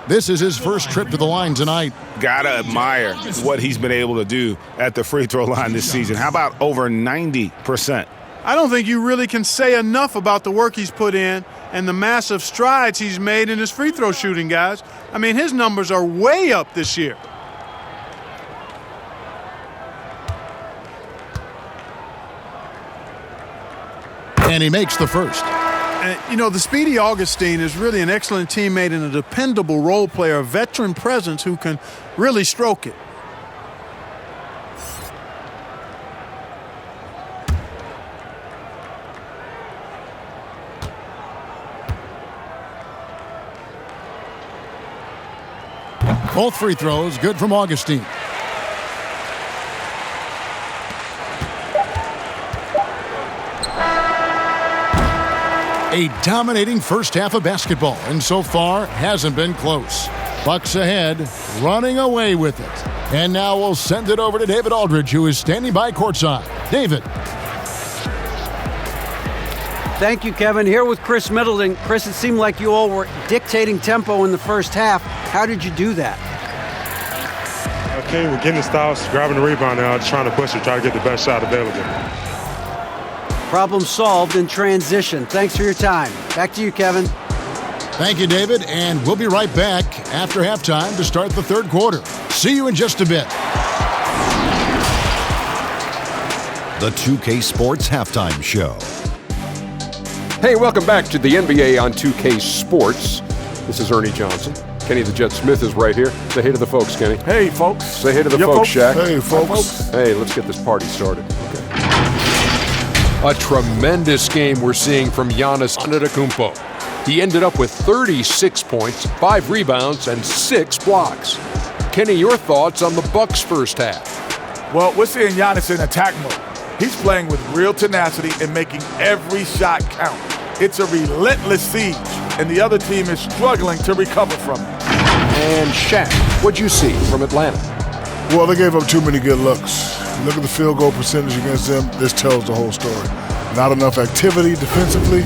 This is his first trip to the line tonight. Gotta admire what he's been able to do at the free throw line this season. How about over 90%? I don't think you really can say enough about the work he's put in and the massive strides he's made in his free throw shooting, guys. I mean, his numbers are way up this year. And he makes the first. The speedy Augustine is really an excellent teammate and a dependable role player, a veteran presence who can really stroke it. Both free throws good from Augustine. A dominating first half of basketball, and so far hasn't been close. Bucks ahead, running away with it. And now we'll send it over to David Aldridge, who is standing by courtside. David. Thank you, Kevin. Here with Chris Middleton. Chris, it seemed like you all were dictating tempo in the first half. How did you do that? Okay, we're getting the stops, grabbing the rebound now, just trying to push it, try to get the best shot available. Problem solved in transition. Thanks for your time. Back to you, Kevin. Thank you, David, and we'll be right back after halftime to start the third quarter. See you in just a bit. The 2K Sports Halftime Show. Hey, welcome back to the NBA on 2K Sports. This is Ernie Johnson. Kenny the Jet Smith is right here. Say hey to the folks, Kenny. Hey, folks. Say hey to the folks, Shaq. Hey, folks. Hey, let's get this party started. Okay. A tremendous game we're seeing from Giannis Antetokounmpo. He ended up with 36 points, 5 rebounds, and 6 blocks. Kenny, your thoughts on the Bucks' first half? Well, we're seeing Giannis in attack mode. He's playing with real tenacity and making every shot count. It's a relentless siege, and the other team is struggling to recover from it. And Shaq, what'd you see from Atlanta? Well, they gave up too many good looks. Look at the field goal percentage against them. This tells the whole story. Not enough activity defensively,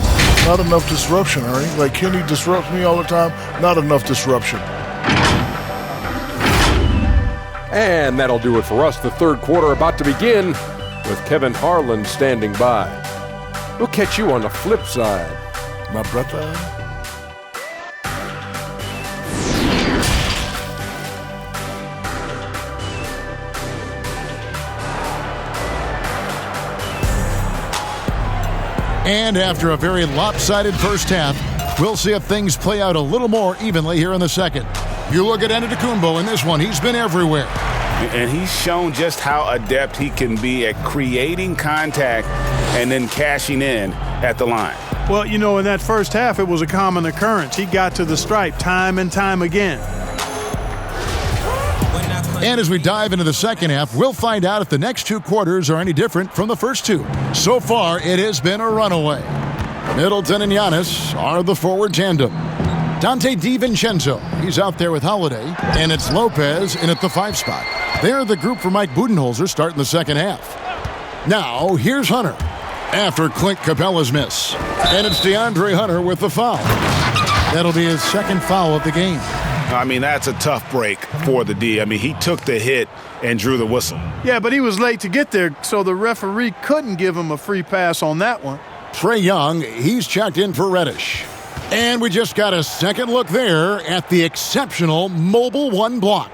not enough disruption, Ernie. Like Kenny disrupts me all the time, not enough disruption. And that'll do it for us. The third quarter about to begin with Kevin Harlan standing by. We'll catch you on the flip side. My brother. And after a very lopsided first half, we'll see if things play out a little more evenly here in the second. You look at Antetokounmpo in this one, he's been everywhere. And he's shown just how adept he can be at creating contact and then cashing in at the line. Well, in that first half, it was a common occurrence. He got to the stripe time and time again. And as we dive into the second half, we'll find out if the next two quarters are any different from the first two. So far, it has been a runaway. Middleton and Giannis are the forward tandem. Dante DiVincenzo, he's out there with Holiday, and it's Lopez in at the 5 spot. They're the group for Mike Budenholzer starting the second half. Now, here's Hunter after Clint Capella's miss. And it's DeAndre Hunter with the foul. That'll be his second foul of the game. I mean, that's a tough break for the D. I mean, he took the hit and drew the whistle. Yeah, but he was late to get there, so the referee couldn't give him a free pass on that one. Trae Young, he's checked in for Reddish. And we just got a second look there at the exceptional mobile 1 block.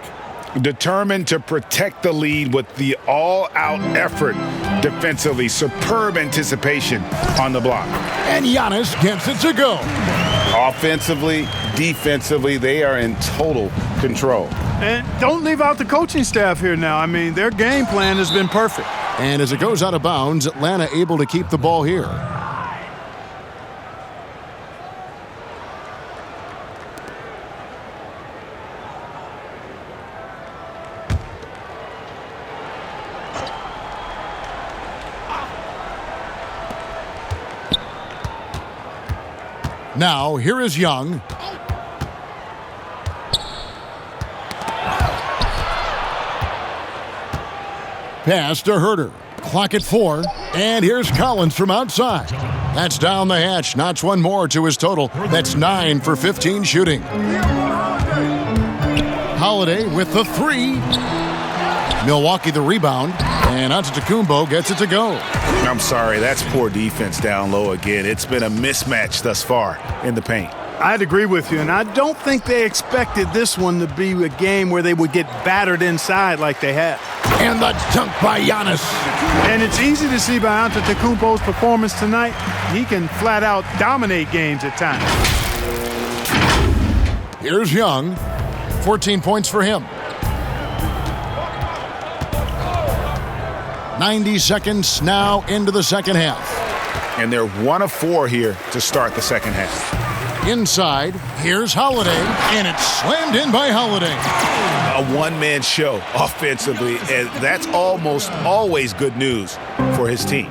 Determined to protect the lead with the all-out effort defensively. Superb anticipation on the block. And Giannis gets it to go. Offensively, defensively, they are in total control. And don't leave out the coaching staff here now. I mean, their game plan has been perfect. And as it goes out of bounds, Atlanta able to keep the ball here. Now, here is Young. Pass to Herter. Clock at 4. And here's Collins from outside. That's down the hatch. Notch one more to his total. That's 9 for 15 shooting. Holiday with the 3. Milwaukee the rebound. And Antetokounmpo gets it to go. I'm sorry, that's poor defense down low again. It's been a mismatch thus far in the paint. I'd agree with you, and I don't think they expected this one to be a game where they would get battered inside like they have. And the dunk by Giannis. And it's easy to see by Antetokounmpo's performance tonight. He can flat out dominate games at times. Here's Young. 14 points for him. 90 seconds now into the second half. And they're 1 of 4 here to start the second half. Inside, here's Holiday, and it's slammed in by Holiday. A one-man show offensively, and that's almost always good news for his team.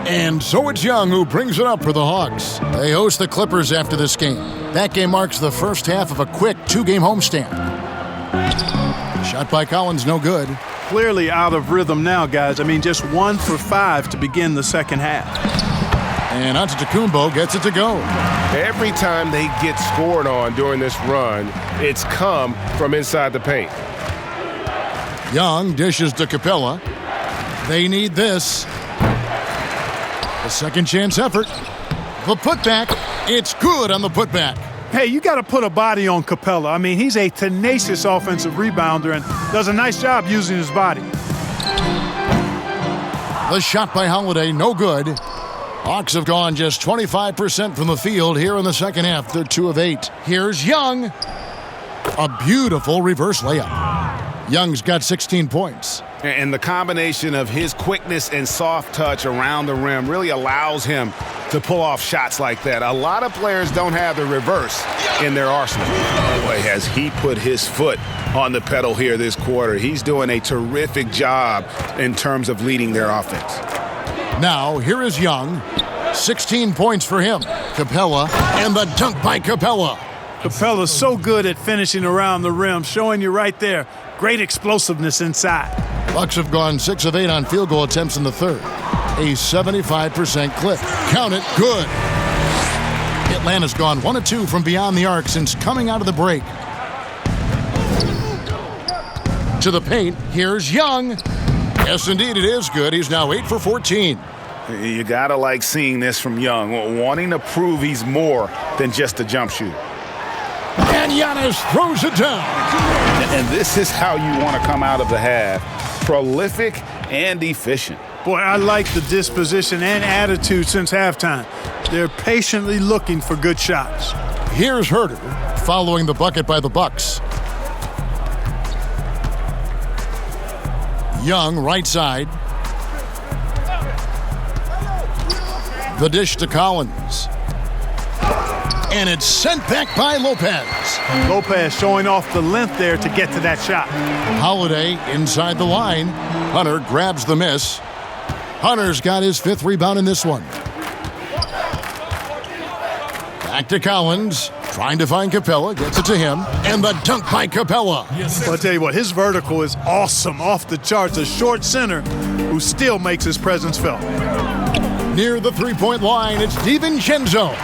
And so it's Young who brings it up for the Hawks. They host the Clippers after this game. That game marks the first half of a quick 2-game homestand. Shot by Collins, no good. Clearly out of rhythm now, guys. I mean, just 1 for 5 to begin the second half. And Antetokounmpo gets it to go. Every time they get scored on during this run, it's come from inside the paint. Young dishes to Capella. They need this. A second chance effort. The putback. It's good on the putback. Hey, you got to put a body on Capella. I mean, he's a tenacious offensive rebounder and does a nice job using his body. The shot by Holiday, no good. Hawks have gone just 25% from the field here in the second half. They're 2 of 8. Here's Young. A beautiful reverse layup. Young's got 16 points. And the combination of his quickness and soft touch around the rim really allows him to pull off shots like that. A lot of players don't have the reverse in their arsenal. Boy, has he put his foot on the pedal here this quarter. He's doing a terrific job in terms of leading their offense. Now, here is Young. 16 points for him. Capella, and the dunk by Capella. Capella's so good at finishing around the rim, showing you right there. Great explosiveness inside. Bucks have gone 6 of 8 on field goal attempts in the third. A 75% clip. Count it, good. Atlanta's gone 1 of 2 from beyond the arc since coming out of the break. To the paint, here's Young. Yes, indeed, it is good. He's now 8 for 14. You gotta like seeing this from Young, wanting to prove he's more than just a jump shooter. And Giannis throws it down. And this is how you want to come out of the half. Prolific and efficient. Boy, I like the disposition and attitude since halftime. They're patiently looking for good shots. Here's Herter following the bucket by the Bucks. Young, right side. The dish to Collins. And it's sent back by Lopez. Lopez showing off the length there to get to that shot. Holiday inside the line. Hunter grabs the miss. Hunter's got his 5th rebound in this one. Back to Collins. Trying to find Capella. Gets it to him. And the dunk by Capella. Well, I'll tell you what, his vertical is awesome. Off the charts. A short center who still makes his presence felt. Near the 3-point line, it's DiVincenzo.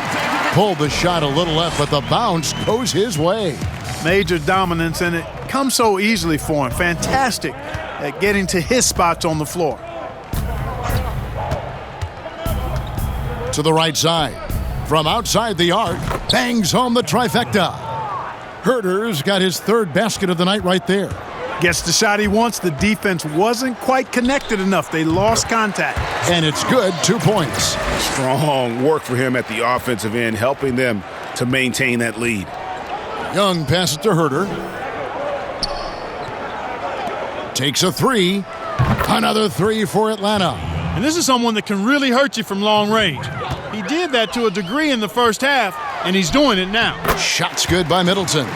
Pulled the shot a little left, but the bounce goes his way. Major dominance, and it comes so easily for him. Fantastic at getting to his spots on the floor. To the right side. From outside the arc, bangs home the trifecta. Herter's got his 3rd basket of the night right there. Gets the shot he wants. The defense wasn't quite connected enough. They lost contact. And it's good, 2 points. Strong work for him at the offensive end, helping them to maintain that lead. Young passes to Herter. Takes a 3. Another 3 for Atlanta. And this is someone that can really hurt you from long range. He did that to a degree in the first half, and he's doing it now. Shot's good by Middleton.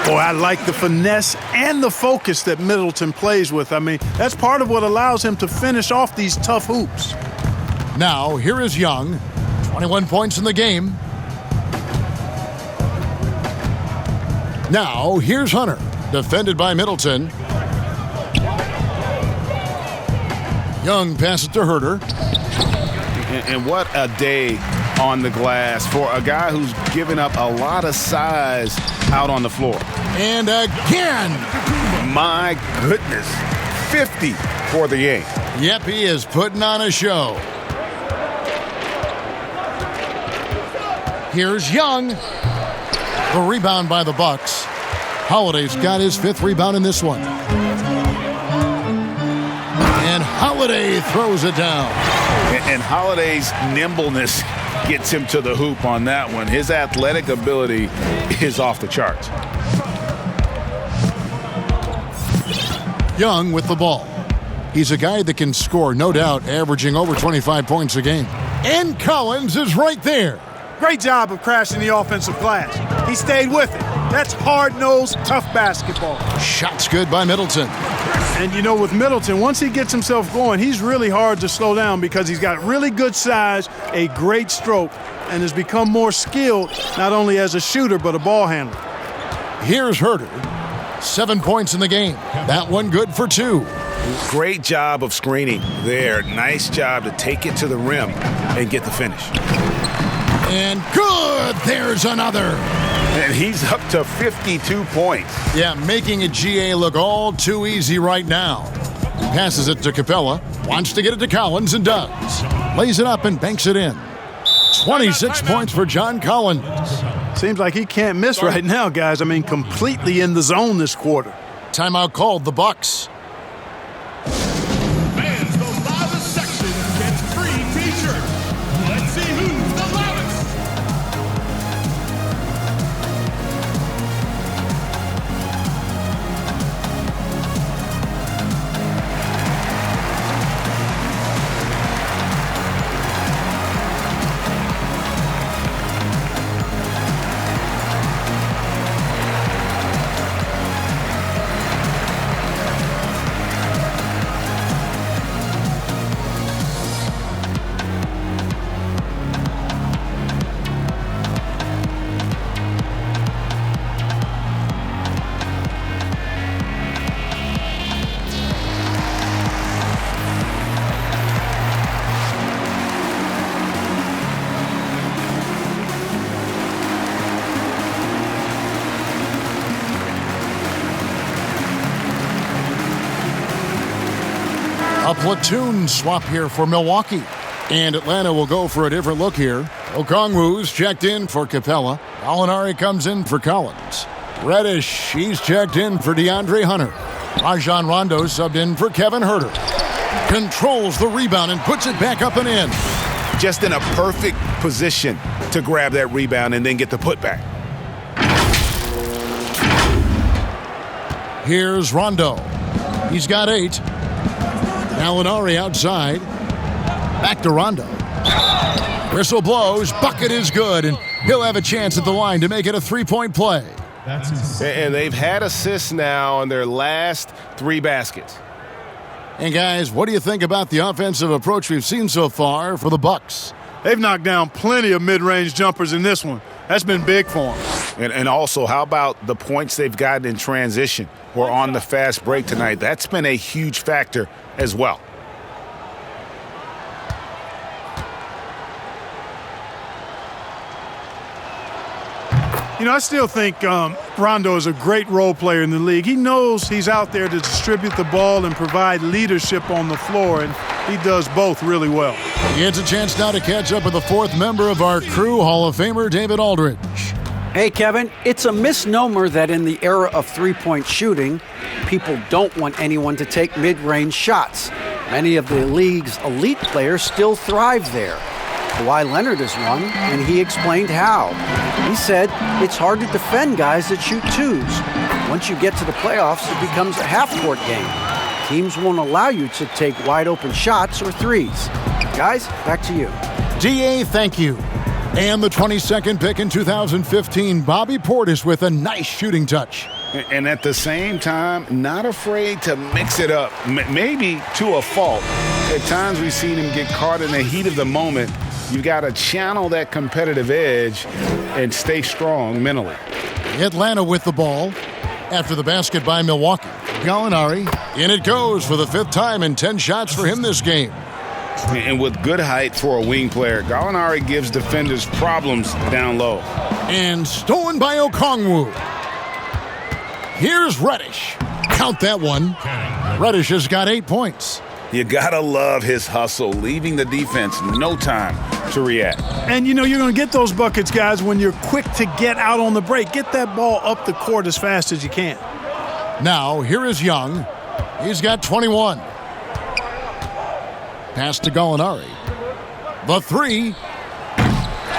Boy, I like the finesse and the focus that Middleton plays with. I mean, that's part of what allows him to finish off these tough hoops. Now, here is Young. 21 points in the game. Now, here's Hunter. Defended by Middleton. Young passes to Herter. And what a day on the glass for a guy who's given up a lot of size out on the floor. And again. My goodness. 50 for the game. Yep, he is putting on a show. Here's Young. The rebound by the Bucks. Holiday's got his 5th rebound in this one. And Holiday throws it down. And Holiday's nimbleness gets him to the hoop on that one. His athletic ability is off the charts. Young with the ball. He's a guy that can score, no doubt, averaging over 25 points a game. And Collins is right there. Great job of crashing the offensive glass. He stayed with it. That's hard-nosed, tough basketball. Shots good by Middleton. And you know, with Middleton, once he gets himself going, he's really hard to slow down because he's got really good size, a great stroke, and has become more skilled not only as a shooter but a ball handler. Here's Herter. 7 points in the game. That one good for 2. Great job of screening there. Nice job to take it to the rim and get the finish. And good! There's another. And he's up to 52 points. Yeah, making a GA look all too easy right now. Passes it to Capella. Wants to get it to Collins and does. Lays it up and banks it in. 26 points for John Collins. Seems like he can't miss right now, guys. I mean, completely in the zone this quarter. Timeout called, the Bucks. Fans, the loudest section gets free t-shirts. Let's see who's the loudest. A platoon swap here for Milwaukee. And Atlanta will go for a different look here. Okongwu's checked in for Capella. Gallinari comes in for Collins. Reddish, he's checked in for DeAndre Hunter. Rajon Rondo subbed in for Kevin Herter. Controls the rebound and puts it back up and in. Just in a perfect position to grab that rebound and then get the putback. Here's Rondo. He's got 8. Gallinari outside. Back to Rondo. Whistle blows. Bucket is good, and he'll have a chance at the line to make it a 3-point play. And they've had assists now on their last 3 baskets. And guys, what do you think about the offensive approach we've seen so far for the Bucks? They've knocked down plenty of mid-range jumpers in this one. That's been big for them. And also, how about the points they've gotten in transition or on the fast break tonight? That's been a huge factor as well. You know, I still think Rondo is a great role player in the league. He knows he's out there to distribute the ball and provide leadership on the floor, and he does both really well. He gets a chance now to catch up with the 4th member of our crew, Hall of Famer David Aldridge. Hey, Kevin, it's a misnomer that in the era of three-point shooting, people don't want anyone to take mid-range shots. Many of the league's elite players still thrive there. Kawhi Leonard is one, and he explained how. He said it's hard to defend guys that shoot twos. Once you get to the playoffs, it becomes a half-court game. Teams won't allow you to take wide-open shots or threes. Guys, back to you. DA, thank you. And the 22nd pick in 2015, Bobby Portis with a nice shooting touch. And at the same time, not afraid to mix it up, maybe to a fault. At times we've seen him get caught in the heat of the moment. You've got to channel that competitive edge and stay strong mentally. Atlanta with the ball after the basket by Milwaukee. Gallinari, in it goes for the 5th time and 10 shots for him this game. And with good height for a wing player, Gallinari gives defenders problems down low. And stolen by Okongwu. Here's Reddish. Count that one. Reddish has got 8 points. You gotta love his hustle, leaving the defense no time to react. And you're going to get those buckets, guys, when you're quick to get out on the break. Get that ball up the court as fast as you can. Now, here is Young. He's got 21. Pass to Gallinari. The three.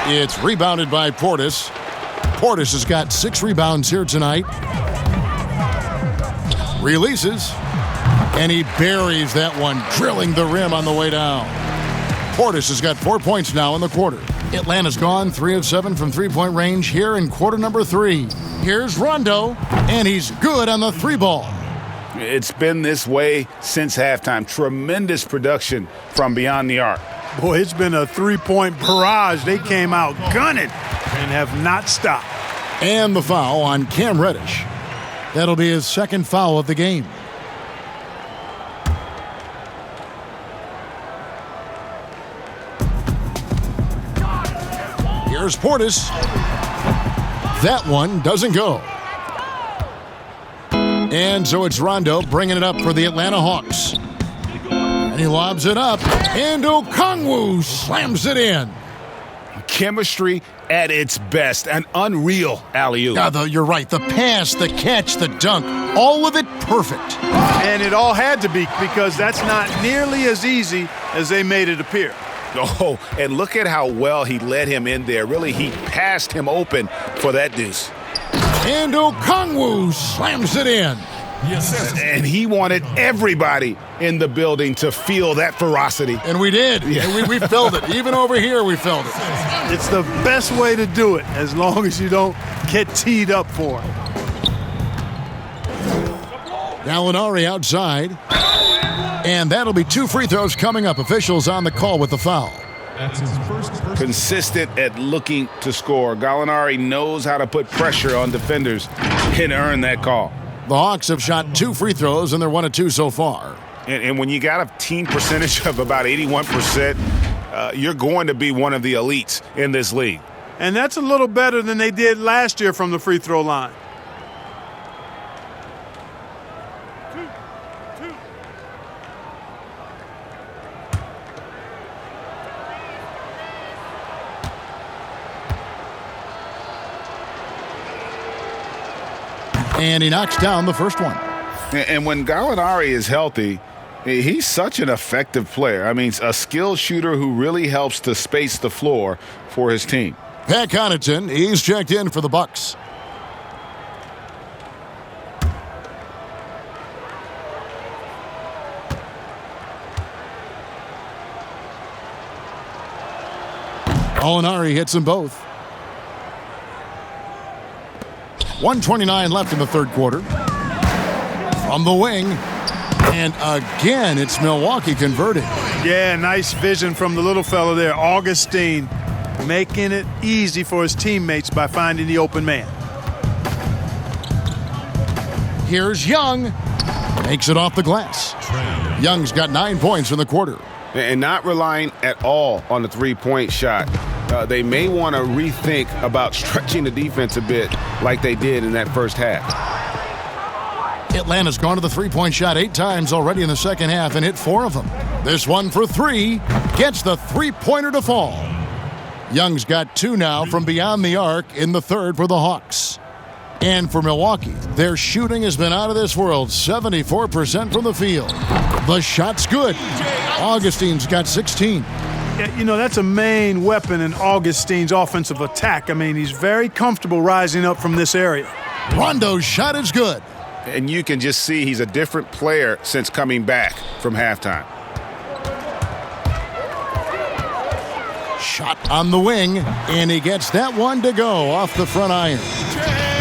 It's rebounded by Portis. Portis has got 6 rebounds here tonight. Releases. And he buries that one, drilling the rim on the way down. Portis has got 4 points now in the quarter. Atlanta's gone 3 of 7 from three-point range here in quarter number 3. Here's Rondo, and he's good on the 3 ball. It's been this way since halftime. Tremendous production from beyond the arc. Boy, it's been a 3-point barrage. They came out gunning and have not stopped. And the foul on Cam Reddish. That'll be his second foul of the game. Here's Portis. That one doesn't go. And so it's Rondo bringing it up for the Atlanta Hawks. And he lobs it up, and Okongwu slams it in. Chemistry at its best. An unreal alley-oop. You're right. The pass, the catch, the dunk, all of it perfect. And it all had to be, because that's not nearly as easy as they made it appear. Oh, and look at how well he led him in there. Really, he passed him open for that deuce. And Okongwu slams it in. Yes, and he wanted everybody in the building to feel that ferocity. And we did. Yeah. We felt it. Even over here, we felt it. It's the best way to do it, as long as you don't get teed up for it. Gallinari outside. And that'll be 2 free throws coming up. Officials on the call with the foul. That's his first. Consistent at looking to score. Gallinari knows how to put pressure on defenders and earn that call. The Hawks have shot 2 free throws, and they're 1 of 2 so far. And when you got a team percentage of about 81%, you're going to be one of the elites in this league. And that's a little better than they did last year from the free throw line. And he knocks down the first one. And when Gallinari is healthy, he's such an effective player. I mean, a skilled shooter who really helps to space the floor for his team. Pat Connaughton, he's checked in for the Bucks. Gallinari hits them both. 1:29 left in the third quarter. From the wing. And again, it's Milwaukee converting. Yeah, nice vision from the little fella there, Augustine, making it easy for his teammates by finding the open man. Here's Young. Makes it off the glass. Young's got 9 points in the quarter. And not relying at all on the three-point shot. They may want to rethink about stretching the defense a bit like they did in that first half. Atlanta's gone to the three-point shot 8 times already in the second half and hit 4 of them. This one for 3 gets the three-pointer to fall. Young's got 2 now from beyond the arc in the third for the Hawks. And for Milwaukee, their shooting has been out of this world, 74% from the field. The shot's good. Augustine's got 16. Yeah, that's a main weapon in Augustine's offensive attack. I mean, he's very comfortable rising up from this area. Rondo's shot is good. And you can just see he's a different player since coming back from halftime. Shot on the wing, and he gets that one to go off the front iron.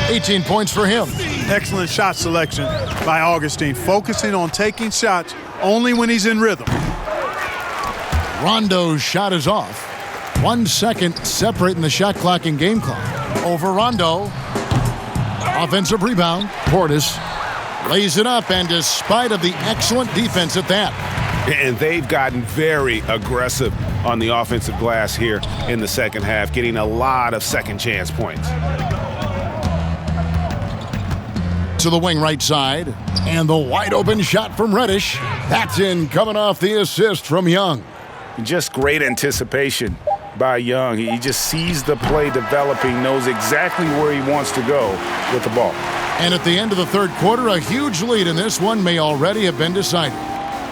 18 points for him. Excellent shot selection by Augustine, focusing on taking shots only when he's in rhythm. Rondo's shot is off. 1 second separating the shot clock and game clock. Over Rondo. Offensive rebound. Portis lays it up, and despite of the excellent defense at that. And they've gotten very aggressive on the offensive glass here in the second half, getting a lot of second chance points. to the wing right side. And the wide open shot from Reddish. That's in, coming off the assist from Young. Just great anticipation by Young. He just sees the play developing, knows exactly where he wants to go with the ball. And at the end of the third quarter, a huge lead in this one may already have been decided.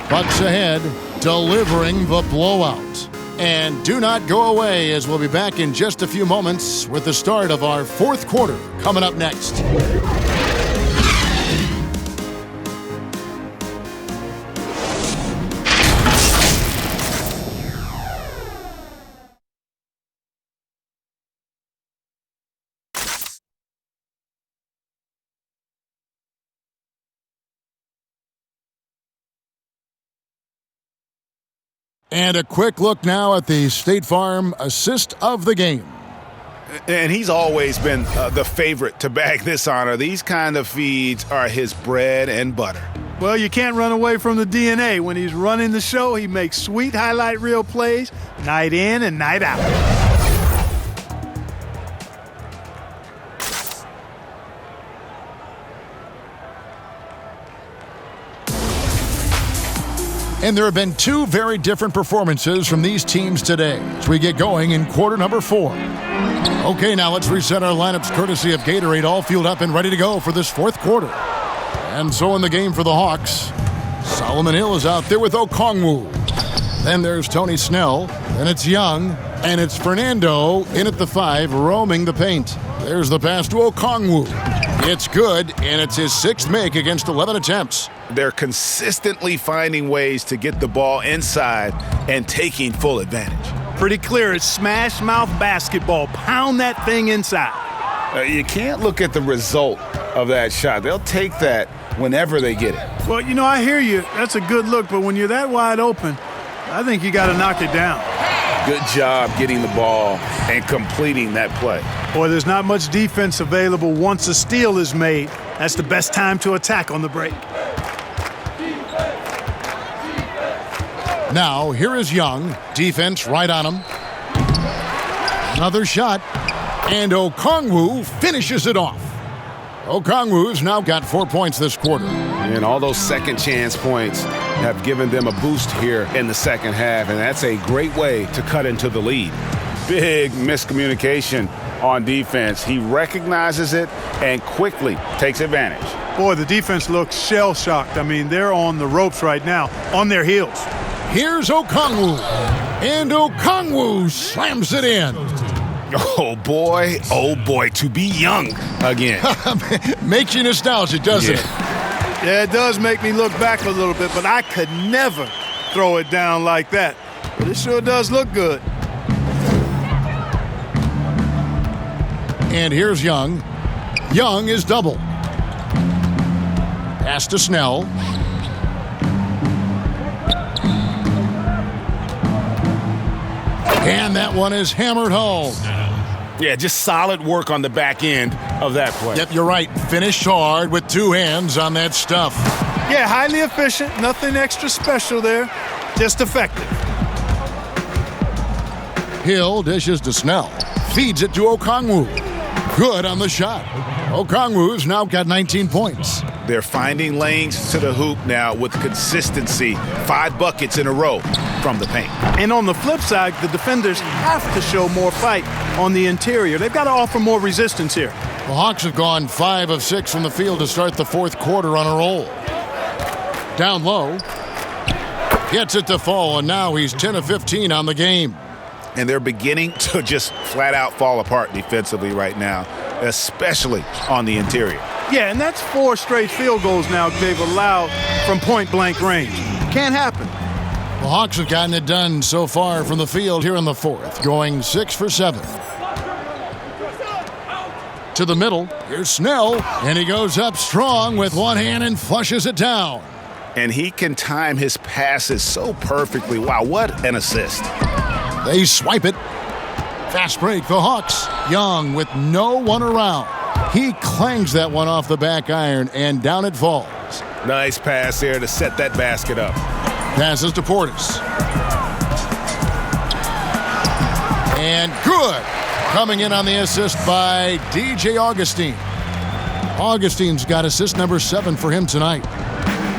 Bucks ahead, delivering the blowout. And do not go away, as we'll be back in just a few moments with the start of our fourth quarter coming up next. And a quick look now at the State Farm assist of the game. And he's always been the favorite to bag this honor. These kind of feeds are his bread and butter. Well, you can't run away from the DNA. When he's running the show, he makes sweet highlight reel plays night in and night out. And there have been two very different performances from these teams today as we get going in quarter number 4. Okay, now let's reset our lineups courtesy of Gatorade, all fueled up and ready to go for this fourth quarter. And so in the game for the Hawks, Solomon Hill is out there with Okongwu. Then there's Tony Snell, then it's Young, and it's Fernando in at the 5, roaming the paint. There's the pass to Okongwu. It's good, and it's his 6th make against 11 attempts. They're consistently finding ways to get the ball inside and taking full advantage. Pretty clear, it's smash mouth basketball. Pound that thing inside. You can't look at the result of that shot. They'll take that whenever they get it. Well, you know, I hear you. That's a good look, but when you're that wide open, I think you got to knock it down. Good job getting the ball and completing that play. Boy, there's not much defense available once a steal is made. That's the best time to attack on the break. Now, here is Young. Defense right on him. Another shot. And Okongwu finishes it off. Okongwu's now got 4 points this quarter. And all those second chance points have given them a boost here in the second half, and that's a great way to cut into the lead. Big miscommunication on defense. He recognizes it and quickly takes advantage. Boy, the defense looks shell-shocked. I mean, they're on the ropes right now, on their heels. Here's Okongwu. And Okongwu slams it in. Oh boy, to be Young again. Makes you nostalgic, doesn't it? Yeah, it does make me look back a little bit, but I could never throw it down like that. But it sure does look good. And here's Young. Young is double. Pass to Snell. And that one is hammered home. Yeah, just solid work on the back end of that play. Yep, you're right. Finished hard with 2 hands on that stuff. Yeah, highly efficient. Nothing extra special there. Just effective. Hill dishes to Snell. Feeds it to Okongwu. Good on the shot. Okongwu's now got 19 points. They're finding lanes to the hoop now with consistency. 5 buckets in a row from the paint. And on the flip side, the defenders have to show more fight on the interior. They've got to offer more resistance here. The Hawks have gone 5 of 6 from the field to start the fourth quarter on a roll. Down low. Gets it to fall, and now he's 10 of 15 on the game. And they're beginning to just flat out fall apart defensively right now, especially on the interior. Yeah, and that's 4 straight field goals now they've allowed from point-blank range. Can't happen. The Hawks have gotten it done so far from the field here in the fourth, going 6 for 7. To the middle, here's Snell, and he goes up strong with one hand and flushes it down. And he can time his passes so perfectly. Wow, what an assist. They swipe it. Fast break, the Hawks. Young with no one around. He clangs that one off the back iron, and down it falls. Nice pass there to set that basket up. Passes to Portis. And good. Coming in on the assist by DJ Augustine. Augustine's got assist number 7 for him tonight.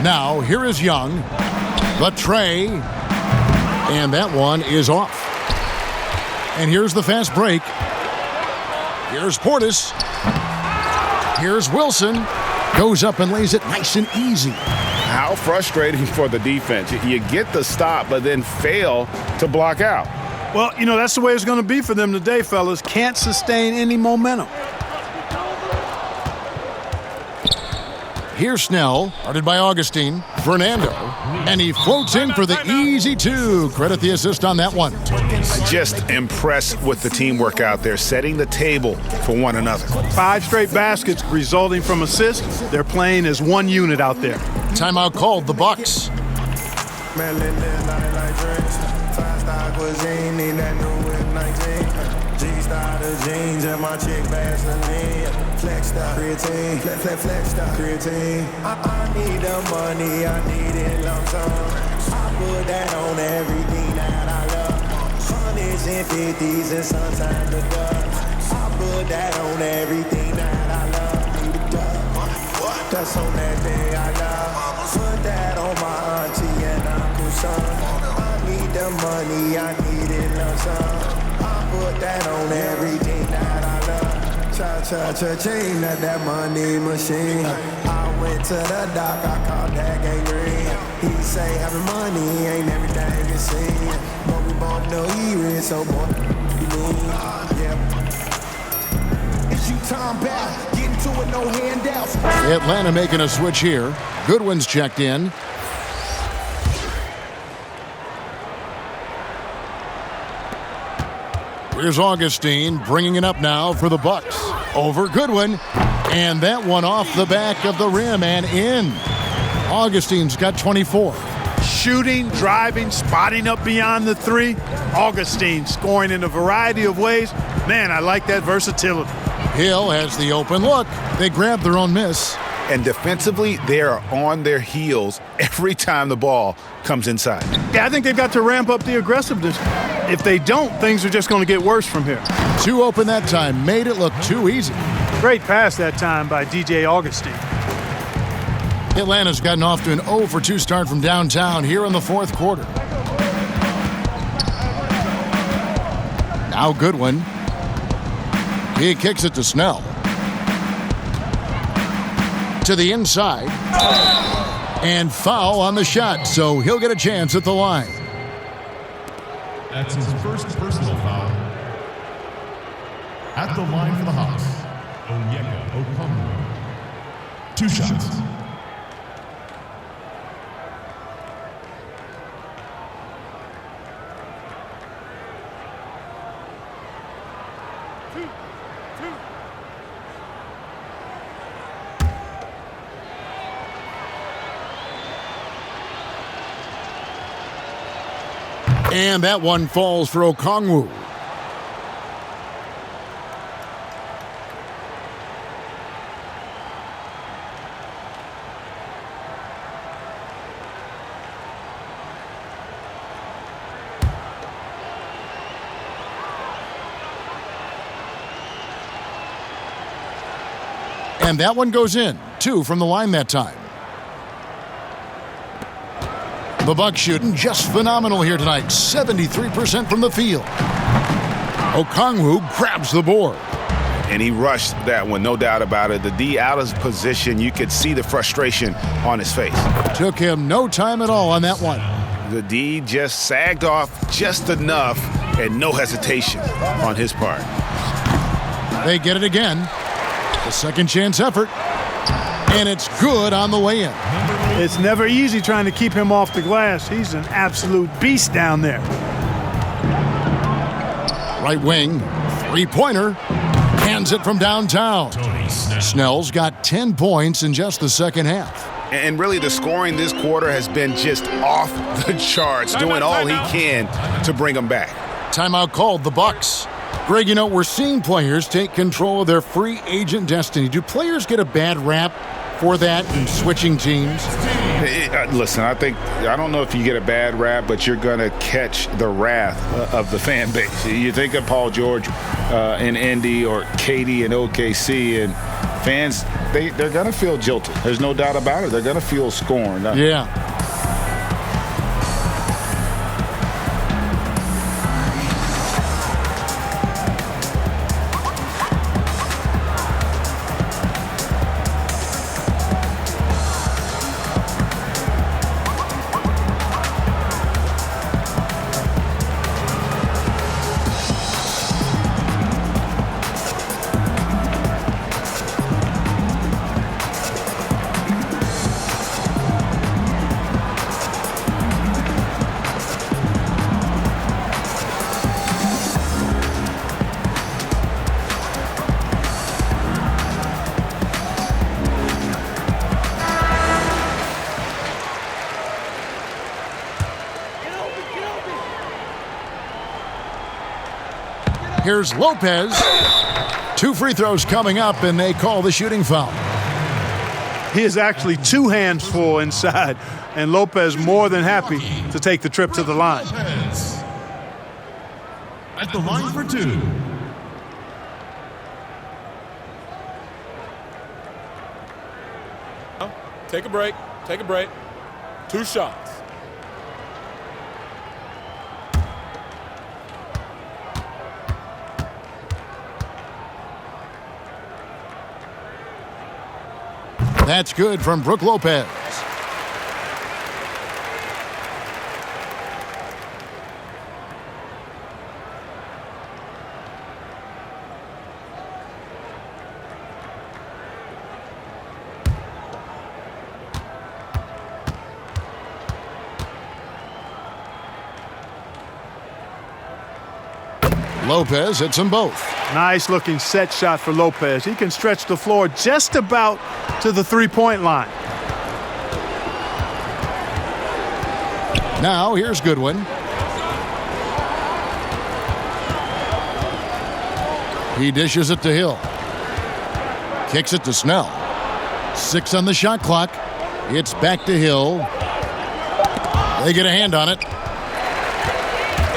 Now, here is Young. The Trae. And that one is off. And here's the fast break. Here's Portis. Here's Wilson. Goes up and lays it nice and easy. How frustrating for the defense. You get the stop, but then fail to block out. Well, you know, that's the way it's going to be for them today, fellas. Can't sustain any momentum. Here's Snell, guarded by Augustine. Fernando, and he floats in for the easy 2. Credit the assist on that one. Just impressed with the teamwork out there, setting the table for one another. 5 straight baskets resulting from assists. They're playing as one unit out there. Timeout called, the Bucks. Jeans and my chick Vaseline. Flex stop, creatine, flex stop, creatine. I need the money, I need it lump sum. I put that on everything that I love. 100s and 50s and sometimes the dubs. I put that on everything that I love. Need the dub. That's on that thing I love. Put that on my auntie and uncle's son. I need the money, I need it lump sum. Put that on everything that I love. Cha-cha-cha-ching, that money machine. I went to the doc, I called that gangrene. He say having money ain't everything you see. But we both know he rich, so boy, you mean, yeah. It's you time back, getting to it, no handouts. Atlanta making a switch here. Goodwin's checked in. Here's Augustine bringing it up now for the Bucks. Over Goodwin. And that one off the back of the rim and in. Augustine's got 24. Shooting, driving, spotting up beyond the 3. Augustine scoring in a variety of ways. Man, I like that versatility. Hill has the open look. They grab their own miss. And defensively, they are on their heels every time the ball comes inside. Yeah, I think they've got to ramp up the aggressiveness. If they don't, things are just going to get worse from here. 2 open that time. Made it look too easy. Great pass that time by DJ Augustine. Atlanta's gotten off to an 0 for 2 start from downtown here in the 4th quarter. Now Goodwin. He kicks it to Snell. To the inside. And foul on the shot, so he'll get a chance at the line. That's his first personal foul. At the line for the Hawks, Onyeka Okongwu. 2 shots. And that one falls for Okongwu. And that one goes in. 2 from the line that time. The Bucks shooting just phenomenal here tonight. 73% from the field. Okongwu grabs the board. And he rushed that one, no doubt about it. The D out of position, you could see the frustration on his face. Took him no time at all on that one. The D just sagged off just enough and no hesitation on his part. They get it again. The second chance effort. And it's good on the way in. It's never easy trying to keep him off the glass. He's an absolute beast down there. Right wing, 3-pointer. Hands it from downtown. Snell's got 10 points in just the second half. And really the scoring this quarter has been just off the charts, doing all he can to bring them back. Timeout called, the Bucks. Greg, you know, we're seeing players take control of their free agent destiny. Do players get a bad rap for that and switching teams? Listen, I don't know if you get a bad rap, but you're going to catch the wrath of the fan base. You think of Paul George in Indy or Katie in OKC, and fans they're going to feel jilted. There's no doubt about it. They're going to feel scorned. Yeah. Here's Lopez. 2 free throws coming up, and they call the shooting foul. He is actually 2 hands full inside, and Lopez more than happy to take the trip to the line. At the line for 2. Take a break. Take a break. 2 shots. That's good from Brook Lopez. Lopez hits them both. Nice looking set shot for Lopez. He can stretch the floor just about to the 3-point line. Now here's Goodwin. He dishes it to Hill. Kicks it to Snell. 6 on the shot clock. It's back to Hill. They get a hand on it.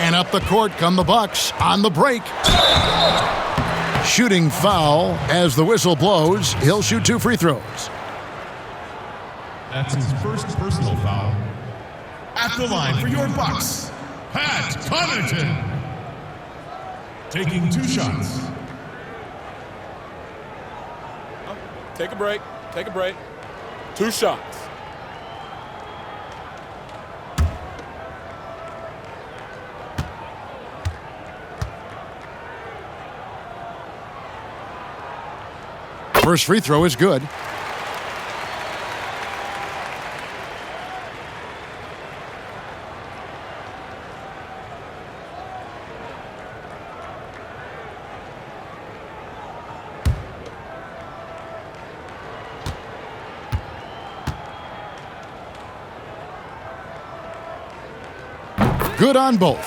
And up the court come the Bucks on the break. Shooting foul as the whistle blows. He'll shoot 2 free throws. That's his first personal foul. At the line for your Bucks, Pat Connaughton. Taking 2 shots. Take a break. Take a break. 2 shots. First free throw is good. Good on both.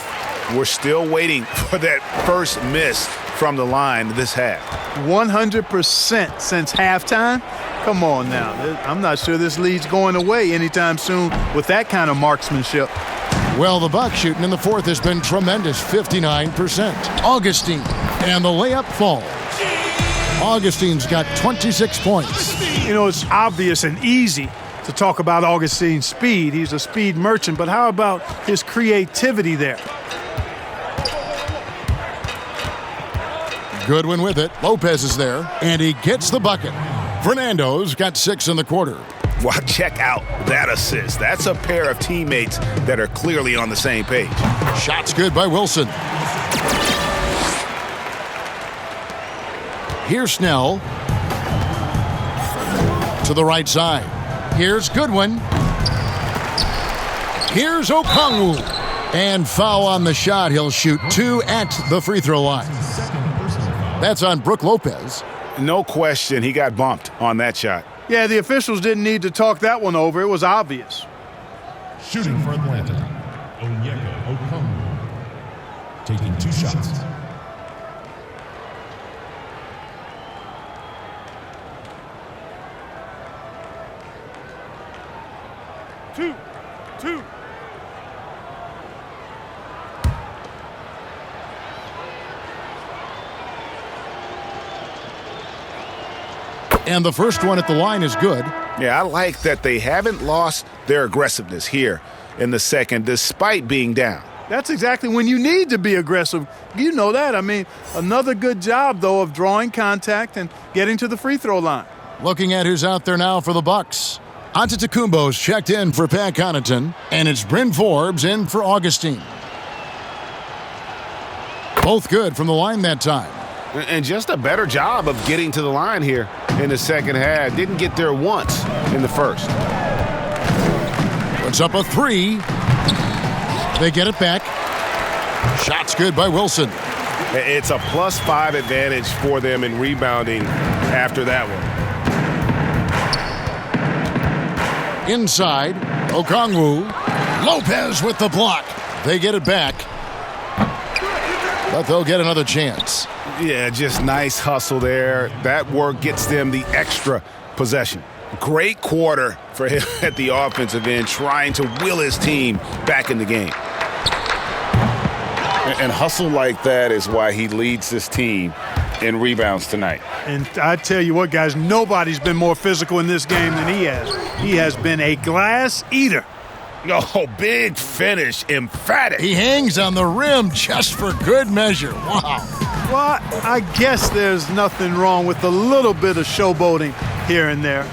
We're still waiting for that first miss from the line this half. 100% since halftime? Come on now. I'm not sure this lead's going away anytime soon with that kind of marksmanship. Well, the Bucks shooting in the fourth has been tremendous, 59%. Augustine, and the layup falls. Augustine's got 26 points. You know, it's obvious and easy to talk about Augustine's speed. He's a speed merchant, but how about his creativity there? Goodwin with it. Lopez is there, and he gets the bucket. Fernando's got 6 in the quarter. Well, check out that assist. That's a pair of teammates that are clearly on the same page. Shot's good by Wilson. Here's Snell. To the right side. Here's Goodwin. Here's Okongwu. And foul on the shot. He'll shoot 2 at the free throw line. That's on Brook Lopez. No question, he got bumped on that shot. Yeah, the officials didn't need to talk that one over. It was obvious. Shooting for Atlanta, Onyeka Okongwu. Taking 2 shots. Two. And the first one at the line is good. Yeah, I like that they haven't lost their aggressiveness here in the second, despite being down. That's exactly when you need to be aggressive. You know that. I mean, another good job, though, of drawing contact and getting to the free throw line. Looking at who's out there now for the Bucks. Antetokounmpo's checked in for Pat Connaughton, and it's Bryn Forbes in for Augustine. Both good from the line that time. And just a better job of getting to the line here in the second half. Didn't get there once in the first. Puts up a three. They get it back. Shot's good by Wilson. It's a +5 advantage for them in rebounding after that one. Inside, Okongwu. Lopez with the block. They get it back. But they'll get another chance. Yeah, just nice hustle there. That work gets them the extra possession. Great quarter for him at the offensive end, trying to will his team back in the game. And hustle like that is why he leads this team in rebounds tonight. And I tell you what, guys, nobody's been more physical in this game than he has. He has been a glass eater. Oh, big finish, emphatic. He hangs on the rim just for good measure. Wow. Well, I guess there's nothing wrong with a little bit of showboating here and there.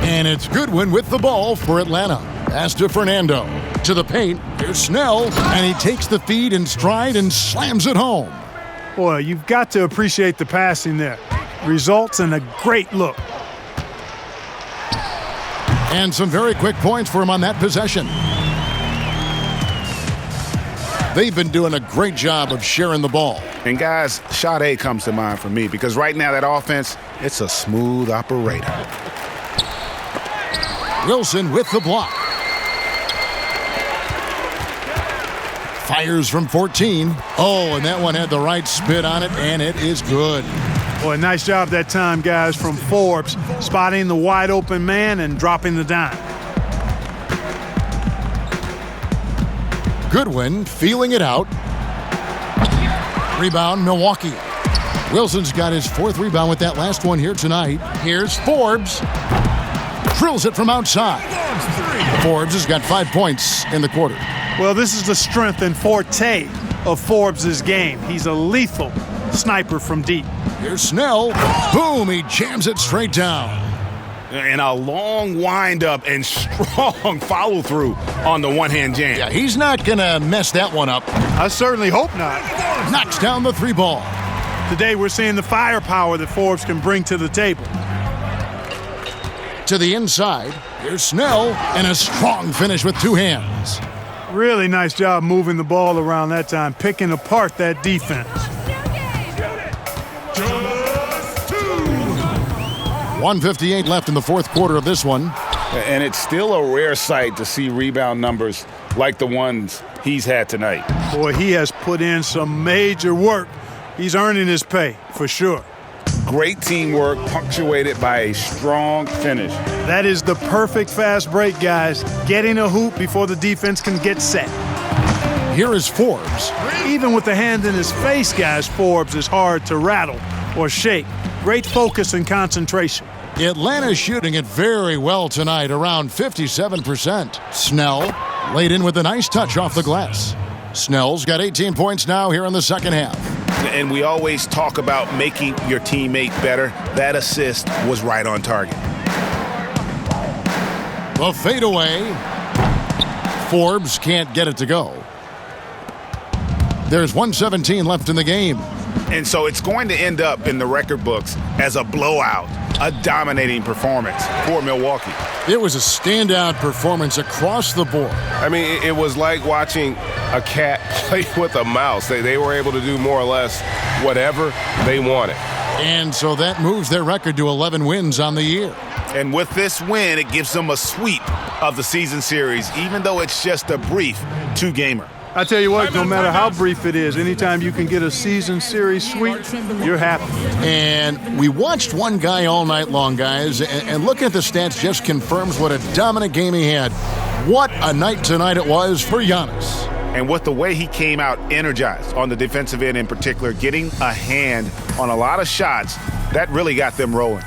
And it's Goodwin with the ball for Atlanta. Pass to Fernando. To the paint. Here's Snell. And he takes the feed in stride and slams it home. Boy, you've got to appreciate the passing there. Results in a great look. And some very quick points for him on that possession. They've been doing a great job of sharing the ball. And guys, shot A comes to mind for me because right now that offense, it's a smooth operator. Wilson with the block. Fires from 14. Oh, and that one had the right spin on it, and it is good. Boy, nice job that time, guys, from Forbes, spotting the wide open man and dropping the dime. Goodwin feeling it out. Rebound, Milwaukee. Wilson's got his fourth rebound with that last one here tonight. Here's Forbes. Drills it from outside. Forbes has got 5 points in the quarter. Well, this is the strength and forte of Forbes' game. He's a lethal sniper from deep. Here's Snell. Boom, he jams it straight down. And a long windup and strong follow-through on the one-hand jam. Yeah, he's not going to mess that one up. I certainly hope not. Knocks down the three ball. Today we're seeing the firepower that Forbes can bring to the table. To the inside, here's Snell, and a strong finish with two hands. Really nice job moving the ball around that time, picking apart that defense. 1:58 left in the fourth quarter of this one. And it's still a rare sight to see rebound numbers like the ones he's had tonight. Boy, he has put in some major work. He's earning his pay, for sure. Great teamwork punctuated by a strong finish. That is the perfect fast break, guys. Getting a hoop before the defense can get set. Here is Forbes. Even with the hand in his face, guys, Forbes is hard to rattle or shake. Great focus and concentration. Atlanta's shooting it very well tonight, around 57%. Snell laid in with a nice touch off the glass. Snell's got 18 points now here in the second half. And we always talk about making your teammate better. That assist was right on target. The fadeaway. Forbes can't get it to go. There's 1:17 left in the game. And so it's going to end up in the record books as a blowout, a dominating performance for Milwaukee. It was a standout performance across the board. I mean, it was like watching a cat play with a mouse. They were able to do more or less whatever they wanted. And so that moves their record to 11 wins on the year. And with this win, it gives them a sweep of the season series, even though it's just a brief two-gamer. I tell you what, no matter how brief it is, anytime you can get a season series sweep, you're happy. And we watched one guy all night long, guys, and looking at the stats just confirms what a dominant game he had. What a night tonight it was for Giannis. And with the way he came out energized on the defensive end in particular, getting a hand on a lot of shots that really got them rolling.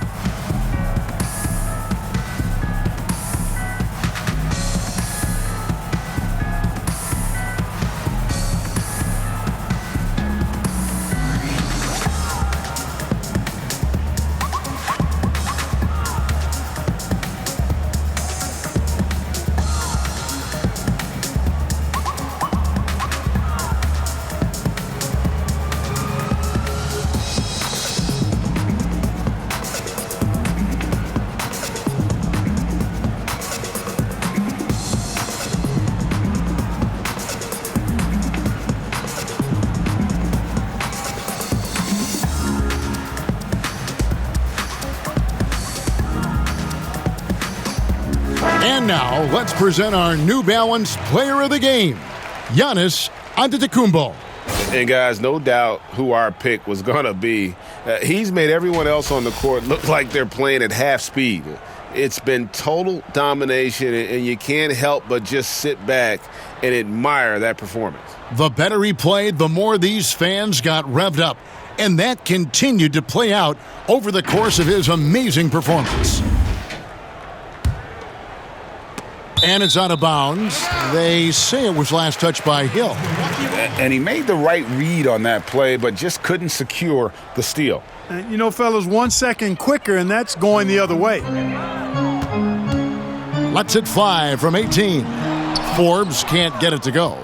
And now, let's present our New Balance Player of the Game, Giannis Antetokounmpo. And guys, no doubt who our pick was going to be. He's made everyone else on the court look like they're playing at half speed. It's been total domination, and you can't help but just sit back and admire that performance. The better he played, the more these fans got revved up. And that continued to play out over the course of his amazing performance. And it's out of bounds. They say it was last touched by Hill. And he made the right read on that play, but just couldn't secure the steal. And you know, fellas, 1 second quicker, and that's going the other way. Lets it fly from 18. Forbes can't get it to go.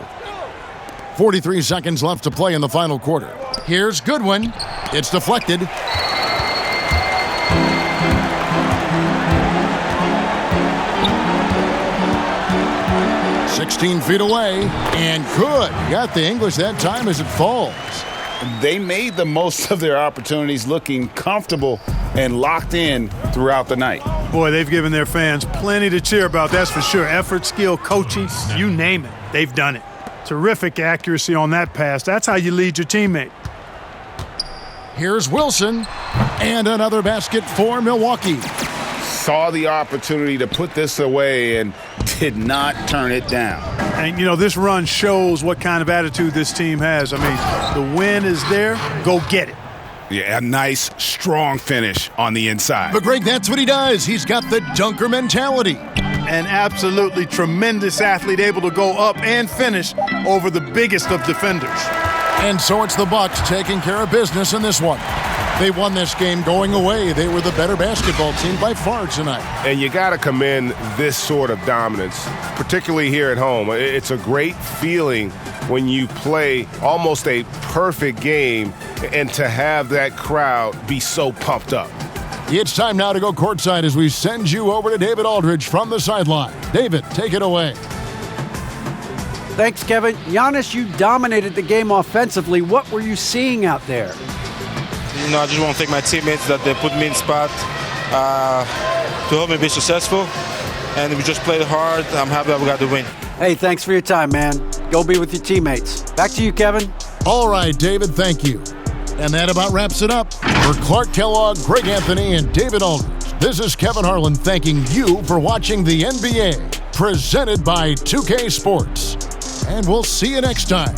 43 seconds left to play in the final quarter. Here's Goodwin. It's deflected. "16 feet away, and good. Got the English that time as it falls." They made the most of their opportunities, looking comfortable and locked in throughout the night. Boy, they've given their fans plenty to cheer about, that's for sure. Effort, skill, coaching, you name it, they've done it. Terrific accuracy on that pass. That's how you lead your teammate. Here's Wilson, and another basket for Milwaukee. Saw the opportunity to put this away and did not turn it down. And, you know, this run shows what kind of attitude this team has. I mean, the win is there. Go get it. Yeah, a nice, strong finish on the inside. But, Greg, that's what he does. He's got the dunker mentality. An absolutely tremendous athlete, able to go up and finish over the biggest of defenders. And so it's the Bucks taking care of business in this one. They won this game going away. They were the better basketball team by far tonight. And you got to commend this sort of dominance, particularly here at home. It's a great feeling when you play almost a perfect game and to have that crowd be so pumped up. It's time now to go courtside as we send you over to David Aldridge from the sideline. David, take it away. Thanks, Kevin. Giannis, you dominated the game offensively. What were you seeing out there? You know, I just want to thank my teammates that they put me in spot to help me be successful. And we just played hard. I'm happy that we got the win. Hey, thanks for your time, man. Go be with your teammates. Back to you, Kevin. All right, David, thank you. And that about wraps it up. For Clark Kellogg, Greg Anthony, and David Aldridge, this is Kevin Harlan thanking you for watching the NBA, presented by 2K Sports. And we'll see you next time.